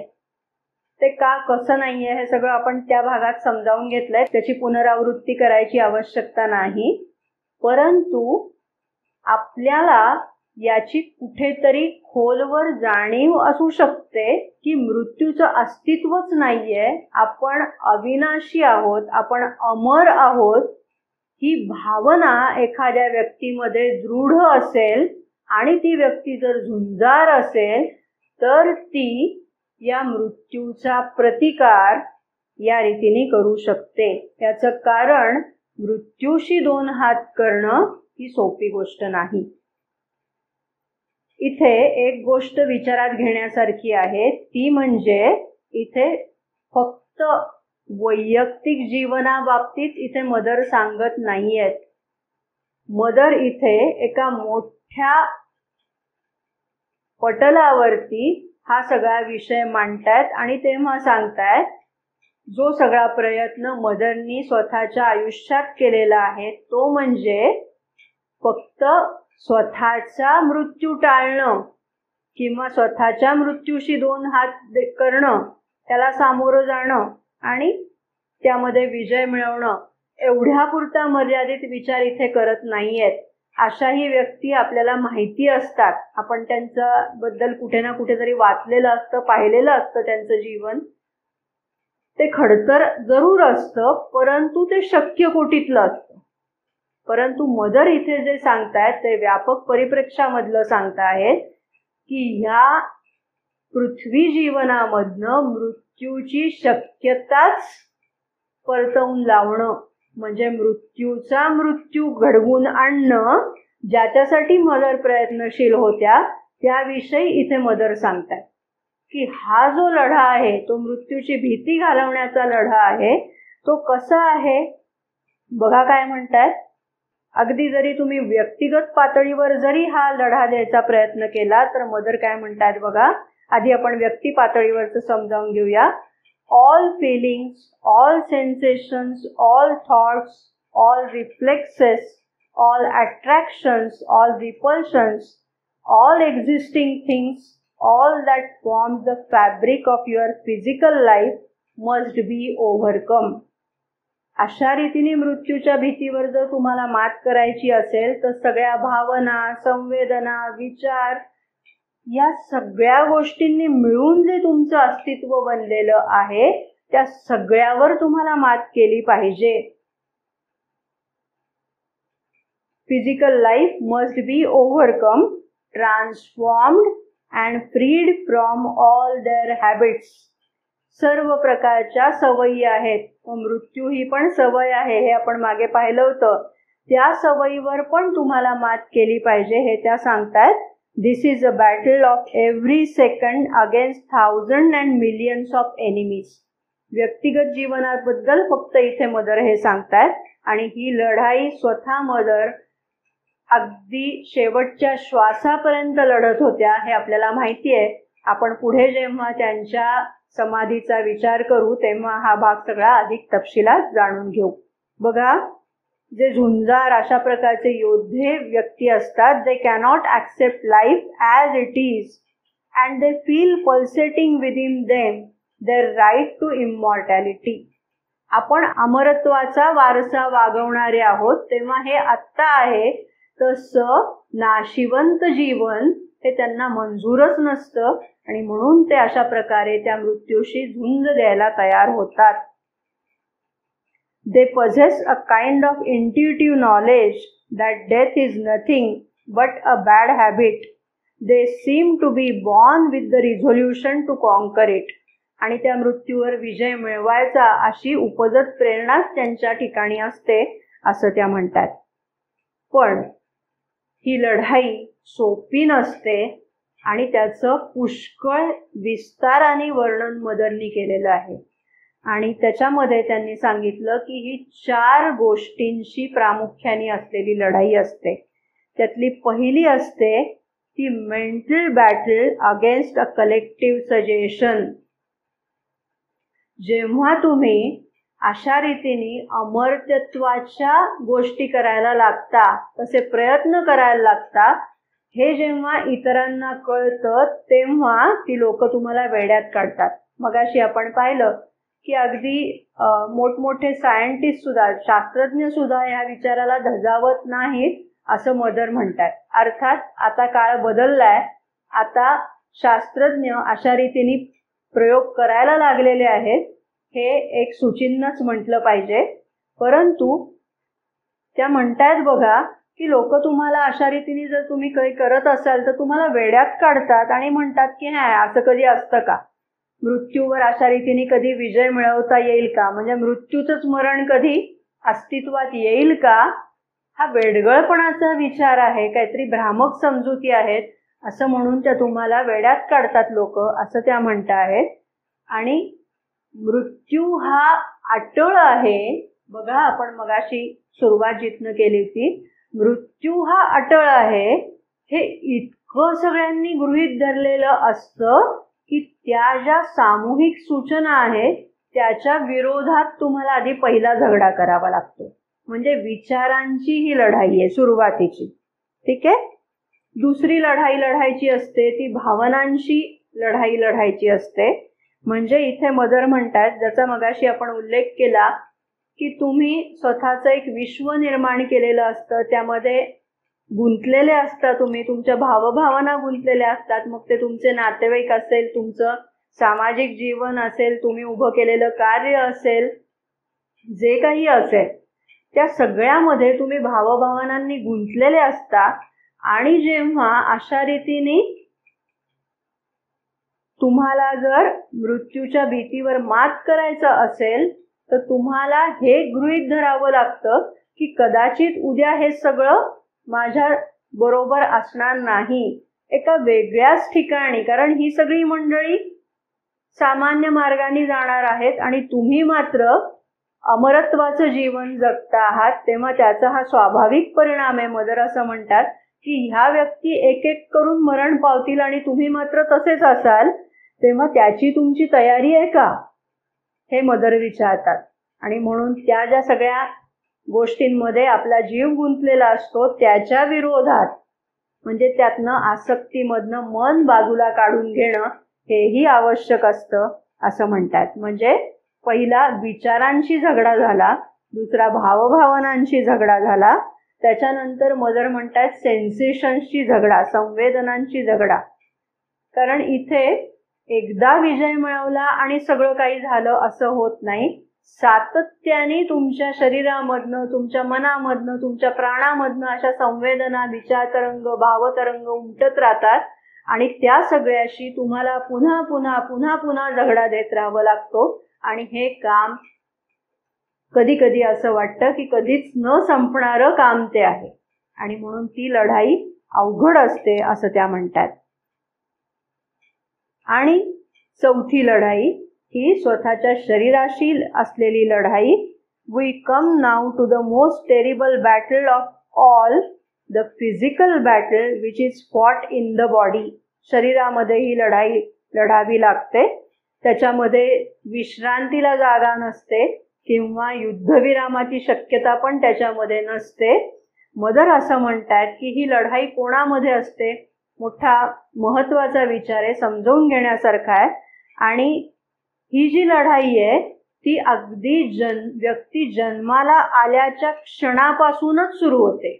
ते का कसं नाहीये हे सगळं आपण त्या भागात समजावून घेतलंय, त्याची पुनरावृत्ती करायची आवश्यकता नाही. परंतु आपल्याला याची कुठेतरी खोलवर जाणीव असू शकते की मृत्यूचं अस्तित्वच नाहीये, आपण अविनाशी आहोत, आपण अमर आहोत. ही भावना एखाद्या व्यक्तीमध्ये दृढ असेल आणि ती व्यक्ती जर झुंजार असेल तर ती या मृत्यूचा प्रतिकार या रीतीने करू शकते. याचं कारण मृत्यूशी दोन हात करणं ही सोपी गोष्ट नाही. इथे एक गोष्ट विचारात घेण्यासारखी आहे, ती म्हणजे इथे फक्त वैयक्तिक जीवनाबाबतीत इथे मदर सांगत नाहीयेत. मदर इथे एका मोठ्या पटलावरती हा सगळा विषय मांडतायत आणि तेव्हा सांगतायत जो सगळा प्रयत्न मदरनी स्वतःच्या आयुष्यात केलेला आहे तो म्हणजे फक्त स्वतःचा मृत्यू टाळणं किंवा स्वतःच्या मृत्यूशी दोन हात करणं, त्याला सामोरं जाणं आणि त्यामध्ये विजय मिळवणं, एवढ्यापुरता मर्यादित विचार इथे करत नाहीयेत. अशाही व्यक्ती आपल्याला माहिती असतात, आपण त्यांच्याबद्दल कुठे ना कुठेतरी वाचलेलं असतं, पाहिलेलं असतं त्यांचं जीवन. ते खडतर जरूर असतं, परंतु ते शक्य कोटीतलं असतं. परंतु मदर इथे जे सांगतायत ते व्यापक परिप्रेक्षामधलं सांगतायत की ह्या पृथ्वी जीवनामधनं मृत्यूची शक्यताच परतवून लावणं, म्हणजे मृत्यूचा मृत्यू घडवून आणणं, ज्याच्यासाठी मदर प्रयत्नशील होत्या त्याविषयी इथे मदर सांगतात की हा जो लढा आहे तो मृत्यूची भीती घालवण्याचा लढा आहे. तो कसा आहे बघा, काय म्हणतात, अगदी जरी तुम्ही व्यक्तिगत पातळीवर जरी हा लढा द्यायचा प्रयत्न केला तर मदर काय म्हणतात बघा. आधी आपण व्यक्ती पातळीवरचं समजावून घेऊया. All feelings, all sensations, all thoughts, all reflexes, all attractions, all repulsions, all existing things, all that forms the fabric of your physical life must be overcome. अशा रीतीने मृत्यूच्या भीतीवर जर तुम्हाला मात करायची असेल तर सगळ्या भावना, संवेदना, विचार या सगळ्या गोष्टींनी मिळून जे तुमचं अस्तित्व बनलेलं आहे त्या सगळ्यावर तुम्हाला मात केली पाहिजे. Physical life must be overcome, transformed and freed from all their habits. सर्व प्रकारच्या सवयी आहेत. मृत्यू ही पण सवय आहे, हे आपण मागे पाहिलं होतं. त्या सवयीवर पण तुम्हाला मात केली पाहिजे, हे त्या सांगतायत. This is a battle of every second against thousand and millions of enemies. व्यक्तिगत जीवनाबद्दल फक्त इथे मदर हे सांगतायत. आणि ही लढाई स्वतः मदर अगदी शेवटच्या श्वासापर्यंत लढत होत्या, हे आपल्याला माहिती आहे. आपण पुढे जेव्हा त्यांच्या समाधीचा विचार करू तेव्हा हा भाग सगळा अधिक तपशिलात जाणून घेऊ. बघा, जे झुंजार अशा प्रकारचे योद्धे व्यक्ती असतात, they cannot accept life as it is and they feel pulsating within them their right to immortality. आपण अमरत्वाचा वारसा वागवणारे आहोत, तेव्हा हे आत्ता आहे. तसं नाशिवंत जीवन हे त्यांना मंजूरच नसतं आणि म्हणून ते अशा प्रकारे त्या मृत्यूशी झुंज द्यायला तयार होतात. They possess a kind of intuitive knowledge that death is nothing but a bad habit. They seem to be born with the resolution to conquer it. आणि त्या मृत्यूवर विजय मिळवायचा अशी उपजत प्रेरणाच त्यांच्या ठिकाणी असते, असं त्या म्हणतात. पण ही लढाई सोपी नसते आणि त्याचं पुष्कळ विस्ताराने वर्णन मदरनी केलेलं आहे. आणि त्याच्यामध्ये त्यांनी सांगितलं की ही 4 गोष्टींशी प्रामुख्याने असलेली लढाई असते. त्यातली पहिली असते ती मेंटल बॅटल अगेन्स्ट अ कलेक्टिव्ह सजेशन. जेव्हा तुम्ही अशा रीतीने अमर्त्यत्वाच्या गोष्टी करायला लागता, तसे प्रयत्न करायला लागता, हे जेव्हा इतरांना कळतं तेव्हा ती लोक तुम्हाला वेड्यात काढतात. मगाशी आपण पाहिलं की अगदी मोठमोठे सायंटिस्ट सुद्धा, शास्त्रज्ञ सुद्धा या विचाराला धजावत नाहीत, असं मदर म्हणतात. अर्थात आता काळ बदललाय, आता शास्त्रज्ञ अशा रीतीने प्रयोग करायला लागलेले आहेत, हे एक सुचिन्हच म्हटलं पाहिजे. परंतु त्या म्हणतायत बघा की लोक तुम्हाला अशा रीतीने जर तुम्ही काही करत असाल तर तुम्हाला वेड्यात काढतात आणि म्हणतात की नाही, असं कधी असतं का? मृत्यूवर अशा रीतीने कधी विजय मिळवता येईल का? म्हणजे मृत्यूचंच मरण कधी अस्तित्वात येईल का? हा वेडगळपणाचा विचार आहे, काहीतरी भ्रामक समजुती आहेत, असं म्हणून त्या तुम्हाला वेड्यात काढतात लोक, असं त्या म्हणता आहेत. आणि मृत्यू हा अटळ आहे. बघा, आपण मगाशी सुरुवात जिथनं केली होती, मृत्यू हा अटळ आहे, हे इतकं सगळ्यांनी गृहीत धरलेलं असतं की त्या ज्या सामूहिक सूचना आहेत त्याच्या विरोधात तुम्हाला आधी पहिला झगडा करावा लागतो. म्हणजे विचारांची ही लढाई आहे सुरुवातीची. ठीक आहे. दुसरी लढाई लढायची असते ती भावनांची लढाई लढायची असते. म्हणजे इथे मदर म्हणतात, ज्याचा मगाशी आपण उल्लेख केला की तुम्ही स्वतःचं एक विश्व निर्माण केलेलं असतं, त्यामध्ये गुंतलेले असता तुम्ही, तुमच्या भावभावना गुंतलेल्या असतात. मग ते तुमचे नातेवाईक असेल, तुमचं सामाजिक जीवन असेल, तुम्ही उभं केलेलं कार्य असेल, जे काही असेल, त्या सगळ्यामध्ये तुम्ही भावभावनांनी गुंतलेले असता. आणि जेव्हा अशा रीतीने तुम्हाला जर मृत्यूच्या भीतीवर मात करायचं असेल तर तुम्हाला हे गृहीत धरावं लागतं की कदाचित उद्या हे सगळं माझ्या बरोबर असणार नाही, एका वेगळ्याच ठिकाणी. कारण ही सगळी मंडळी सामान्य मार्गाने जाणार आहेत आणि तुम्ही मात्र अमरत्वाचं जीवन जगता आहात. तेव्हा त्याचा हा स्वाभाविक परिणाम आहे. मदर असं म्हणतात की ह्या व्यक्ती एक एक करून मरण पावतील आणि तुम्ही मात्र तसेच असाल, तेव्हा त्याची तुमची तयारी आहे का, हे मदर विचारतात. आणि म्हणून त्या ज्या सगळ्या गोष्टींमध्ये आपला जीव गुंतलेला असतो त्याच्या विरोधात, म्हणजे त्यातनं आसक्तीमधनं मन बाजूला काढून घेणं हेही आवश्यक असतं, असं म्हणतात. म्हणजे पहिला विचारांशी झगडा झाला, दुसरा भावभावनांशी झगडा झाला, त्याच्यानंतर मदर म्हणतात सेन्सेशन्सची झगडा, संवेदनांची झगडा. कारण इथे एकदा विजय मिळवला आणि सगळं काही झालं असं होत नाही. सातत्याने तुमच्या शरीरामधनं, तुमच्या मनामधनं, तुमच्या प्राणामधनं अशा संवेदना, विचारतरंग, भावतरंग उमटत राहतात आणि त्या सगळ्याशी तुम्हाला पुन्हा पुन्हा पुन्हा पुन्हा झगडा देत राहावं लागतो आणि हे काम कधी कधी असं वाटतं की कधीच न संपणारं काम ते आहे आणि म्हणून ती लढाई अवघड असते असं त्या म्हणतात. आणि चौथी लढाई ही स्वतःच्या शरीराशी असलेली लढाई. We come now to the most terrible battle of all, the physical battle which is fought in the body. शरीरामध्ये ही लढाई लढावी लागते. त्याच्यामध्ये विश्रांतीला जागा नसते किंवा युद्धविरामाची शक्यता पण त्याच्यामध्ये नसते. मदर असं म्हणतात की ही लढाई कोणामध्ये असते? मोठा महत्वाचा विचार आहे, समजावून घेण्यासारखा आहे. आणि ही जी लढाई आहे ती अगदी व्यक्ती जन्माला आल्याच्या क्षणापासूनच सुरू होते.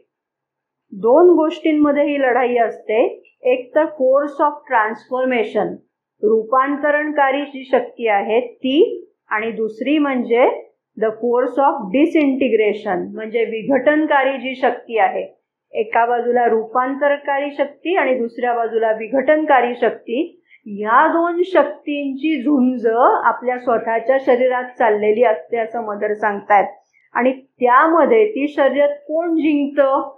दोन गोष्टींमध्ये ही लढाई असते. एक तर फोर्स ऑफ ट्रान्सफॉर्मेशन, रूपांतरणकारी जी शक्ती आहे ती, आणि दुसरी म्हणजे द फोर्स ऑफ डिसइंटिग्रेशन, म्हणजे विघटनकारी जी शक्ती आहे. एका बाजूला रूपांतरकारी शक्ती आणि दुसऱ्या बाजूला विघटनकारी शक्ती. या दोन शक्तींची झुंज आपल्या स्वतःच्या शरीरात चाललेली असते असं मदर सांगतात. आणि त्यामध्ये ती शर्यत कोण जिंकतं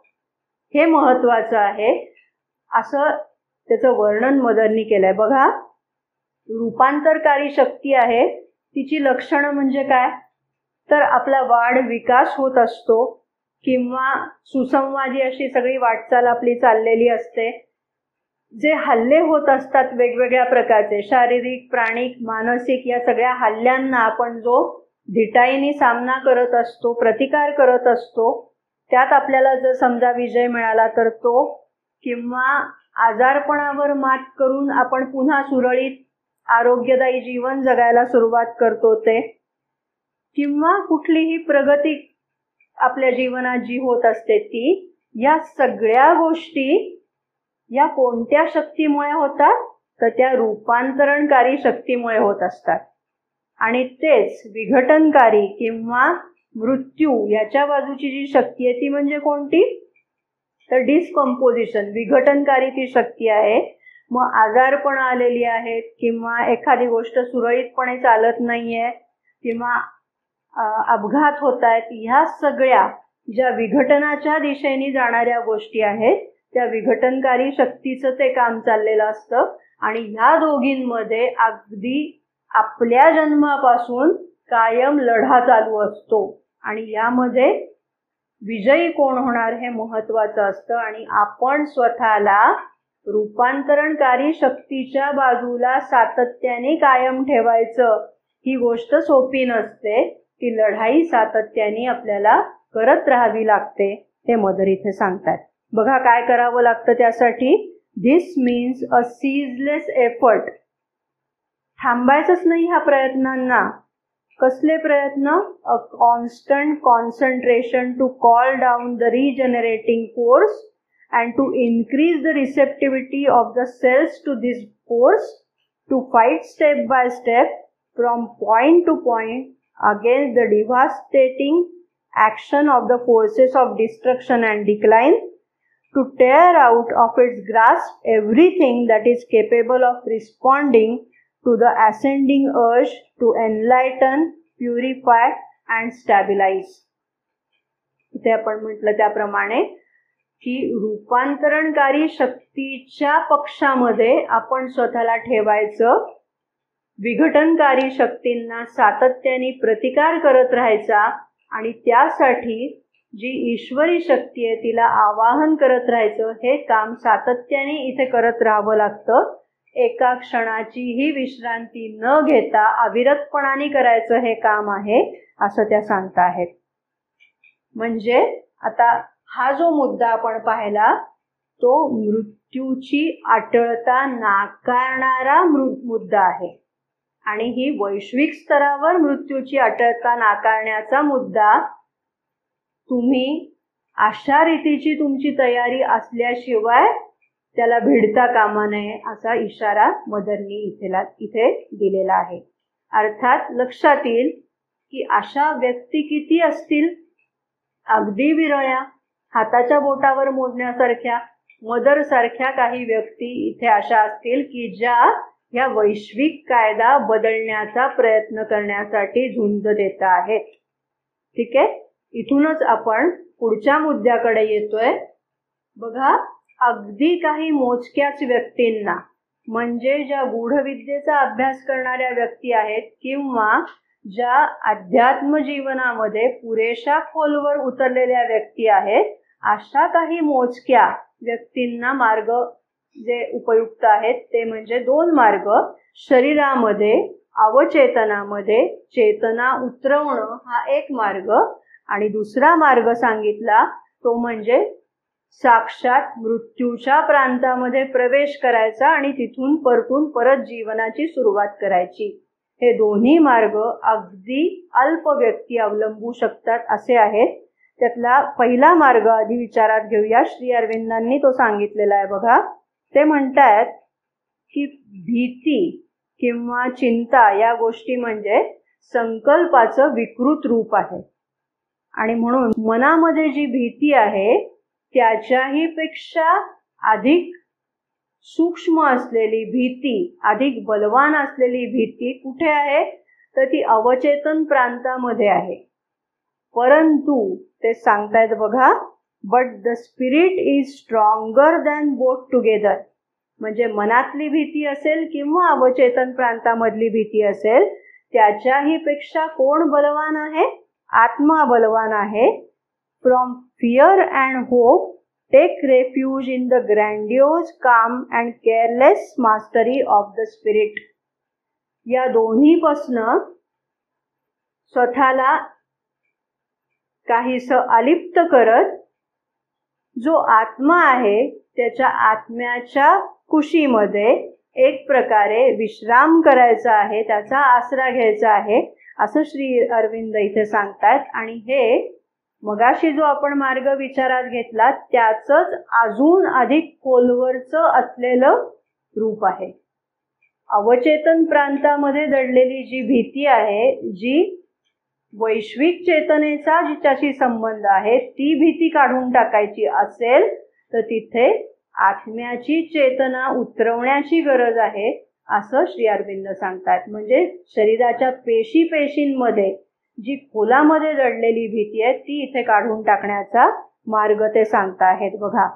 हे महत्वाचं आहे असं त्याचं वर्णन मदरनी केलंय. बघा, रूपांतरकारी शक्ती आहे तिची लक्षणं म्हणजे काय? तर आपला वाढ विकास होत असतो किंवा सुसंवादी अशी सगळी वाटचाल आपली चाललेली असते. जे हल्ले होत असतात वेगवेगळ्या प्रकारचे, शारीरिक, प्राणिक, मानसिक, या सगळ्या हल्ल्यांना आपण जो धिटाईने सामना करत असतो, प्रतिकार करत असतो, त्यात आपल्याला जर समजा विजय मिळाला तर तो, किंवा आजारपणावर मात करून आपण पुन्हा सुरळीत आरोग्यदायी जीवन जगायला सुरुवात करतो ते, किंवा कुठलीही प्रगती आपल्या जीवनात जी होत असते ती, या सगळ्या गोष्टी या कोणत्या शक्तीमुळे होतात? तर त्या रूपांतरणकारी शक्तीमुळे होत असतात. आणि तेच विघटनकारी किंवा मृत्यू याच्या बाजूची जी शक्ती आहे ती म्हणजे कोणती? तर डिस्कम्पोजिशन, विघटनकारी ती शक्ती आहे. मग आजारपण आलेली आहेत किंवा एखादी गोष्ट सुरळीतपणे चालत नाहीये किंवा अपघात होत आहेत, ह्या सगळ्या ज्या विघटनाच्या दिशेने जाणाऱ्या गोष्टी आहेत त्या विघटनकारी शक्तीचं ते काम चाललेलं असतं. आणि ह्या दोघींमध्ये अगदी आपल्या जन्मापासून कायम लढा चालू असतो आणि यामध्ये विजयी कोण होणार हे महत्वाचं असतं. आणि आपण स्वतःला रूपांतरणकारी शक्तीच्या बाजूला सातत्याने कायम ठेवायचं, ही गोष्ट सोपी नसते. ती लढाई सातत्याने आपल्याला करत राहावी लागते, हे मदर इथे सांगतात. बघा काय करावं लागतं त्यासाठी. This means a ceaseless effort. थांबायचंच नाही ह्या प्रयत्नांना. कसले प्रयत्न? A constant concentration to call down the regenerating force and to increase the receptivity of the cells to this force, to fight step by step from point to point against the devastating action of the forces of destruction and decline, to tear out of its grasp everything that is capable of responding to the ascending urge to enlighten, purify and stabilize. इथे आपण म्हटलं त्याप्रमाणे की रूपांतरणकारी शक्तीच्या पक्षामध्ये आपण स्वतःला ठेवायचं, विघटनकारी शक्तींना सातत्याने प्रतिकार करत राहायचा आणि त्यासाठी जी ईश्वरी शक्ती आहे तिला आवाहन करत राहायचं. हे काम सातत्याने इथे करत राहावं लागतं. एका क्षणाचीही विश्रांती न घेता अविरतपणाने करायचं हे काम आहे असं त्या सांगता आहेत. म्हणजे आता हा जो मुद्दा आपण पाहिला तो मृत्यूची अटळता नाकारणारा मुद्दा आहे. आणि ही वैश्विक स्तरावर मृत्यूची अटळता नाकारण्याचा मुद्दा तुम्ही अशा रीतीची तुमची तयारी असल्याशिवाय त्याला भिडता कामा नये असा इशारा मदरनी इथे दिलेला आहे. अर्थात लक्षात येईल की अशा व्यक्ती किती असतील? अगदी विरळ्या, हाताच्या बोटावर मोजण्यासारख्या. मदर सारख्या काही व्यक्ती इथे अशा असतील की ज्या या वैश्विक कायदा बदलण्याचा प्रयत्न करण्यासाठी झुंज देत आहेत. ठीक आहे, इथूनच आपण पुढच्या मुद्द्याकडे येतोय. बघा, अगदी काही मोजक्याच व्यक्तींना, म्हणजे ज्या गूढविद्येचा अभ्यास करणाऱ्या व्यक्ती आहेत किंवा ज्या अध्यात्म जीवनामध्ये पुरेशा खोलवर उतरलेल्या व्यक्ती आहेत, अशा काही मोजक्या व्यक्तींना मार्ग जे उपयुक्त आहेत ते म्हणजे 2 मार्ग. शरीरामध्ये अवचेतनामध्ये चेतना उतरवणं हा एक मार्ग, आणि दुसरा मार्ग सांगितला तो म्हणजे साक्षात मृत्यूच्या प्रांतामध्ये प्रवेश करायचा आणि तिथून परत जीवनाची सुरुवात करायची. हे दोन्ही मार्ग अगदी अल्प व्यक्ती अवलंबू शकतात असे आहेत. त्यातला पहिला मार्ग आधी विचारात घेऊया. श्री अरविंदांनी तो सांगितलेला आहे. बघा, ते म्हणतात की भीती किंवा चिंता या गोष्टी म्हणजे संकल्पाचं विकृत रूप आहे, आणि म्हणून मनामध्ये जी भीती आहे त्याच्याही पेक्षा अधिक सूक्ष्म असलेली भीती, अधिक बलवान असलेली भीती कुठे आहे, तर ती अवचेतन प्रांतामध्ये आहे. परंतु ते सांगतायत बघा, but the spirit is stronger than both together. म्हणजे मनातली भीती असेल किंवा अवचेतन प्रांतामधली भीती असेल, त्याच्याही पेक्षा कोण बलवान आहे? आत्मा बलवान आहे. From fear and hope take refuge in the grandiose calm and careless mastery of the spirit. या दोन्हीपासनं स्वतःला काहीसं अलिप्त करत जो आत्मा आहे त्याच्या आत्म्याच्या कुशीमध्ये एक प्रकारे विश्राम करायचा आहे, त्याचा आसरा घ्यायचा आहे, असं श्री अरविंद इथे सांगतात. आणि हे मगाशी जो आपण मार्ग विचारात घेतला त्याचंच अजून अधिक खोलवरचं असलेलं रूप आहे. अवचेतन प्रांतामध्ये दडलेली जी भीती आहे, जी वैश्विक चेतनेचा जिच्याशी संबंध आहे, ती भीती काढून टाकायची असेल तर तिथे आत्म्याची चेतना उतरवण्याची गरज आहे, असं श्री अरविंद सांगतात. म्हणजे शरीराच्या पेशींमध्ये जी खोलामध्ये दडलेली भीती आहे ती इथे काढून टाकण्याचा मार्ग ते सांगता आहेत. बघा,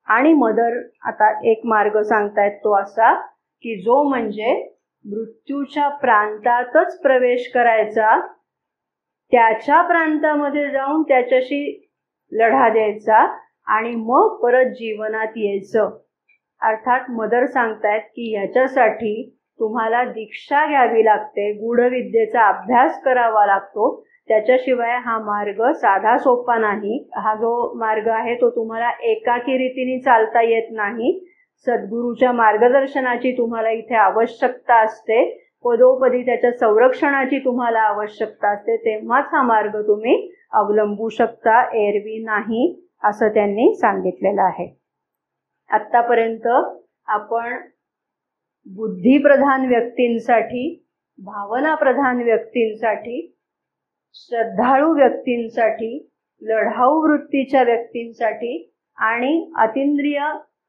आणि मदर आता एक मार्ग सांगतायत तो असा की जो म्हणजे मृत्यूच्या प्रांतातच प्रवेश करायचा, त्याच्या प्रांतामध्ये जाऊन त्याच्याशी लढा द्यायचा आणि मग परत जीवनात यायचं. अर्थात मदर सांगतायत की ह्याच्यासाठी तुम्हाला दीक्षा घ्यावी लागते, गूढविद्येचा अभ्यास करावा लागतो. त्याच्याशिवाय हा मार्ग साधा सोपा नाही. हा जो मार्ग आहे तो तुम्हाला एकाकी रीतीने चालता येत नाही. सद्गुरूच्या मार्गदर्शनाची तुम्हाला इथे आवश्यकता असते, पदोपदी त्याच्या संरक्षणाची तुम्हाला आवश्यकता असते, तेव्हाच हा मार्ग तुम्ही अवलंबू शकता, एरवी नाही, असं त्यांनी सांगितलेलं आहे. आत्तापर्यंत आपण बुद्धिप्रधान व्यक्तींसाठी, भावनाप्रधान व्यक्तींसाठी, श्रद्धाळू व्यक्तींसाठी, लढाऊ वृत्तीच्या व्यक्तींसाठी आणि अतींद्रिय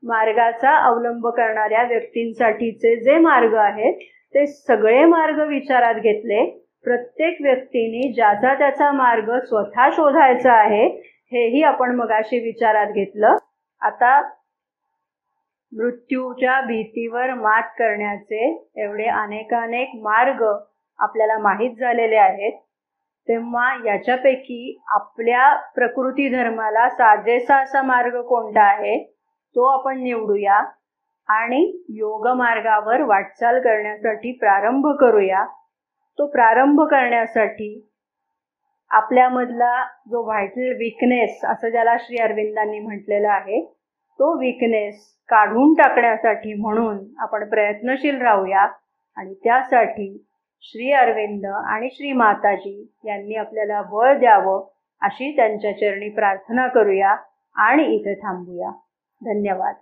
मार्गाचा अवलंब करणाऱ्या व्यक्तींसाठीचे जे मार्ग आहेत ते सगळे मार्ग विचारात घेतले. प्रत्येक व्यक्तीने ज्याचा त्याचा मार्ग स्वतः शोधायचा आहे हेही आपण मगाशी विचारात घेतलं. आता मृत्यूच्या भीतीवर मात करण्याचे एवढे अनेकानेक मार्ग आपल्याला माहीत झालेले आहेत, तेव्हा याच्यापैकी आपल्या प्रकृती धर्माला साजेसा असा मार्ग कोणता आहे तो आपण निवडूया आणि योग मार्गावर वाटचाल करण्यासाठी प्रारंभ करूया. तो प्रारंभ करण्यासाठी आपल्यामधला जो व्हायटल वीकनेस असं ज्याला श्री अरविंदांनी म्हटलेलं आहे, तो वीकनेस काढून टाकण्यासाठी म्हणून आपण प्रयत्नशील राहूया. आणि त्यासाठी श्री अरविंद आणि श्री माताजी यांनी आपल्याला बळ द्यावं अशी त्यांच्या चरणी प्रार्थना करूया आणि इथे थांबूया. धन्यवाद.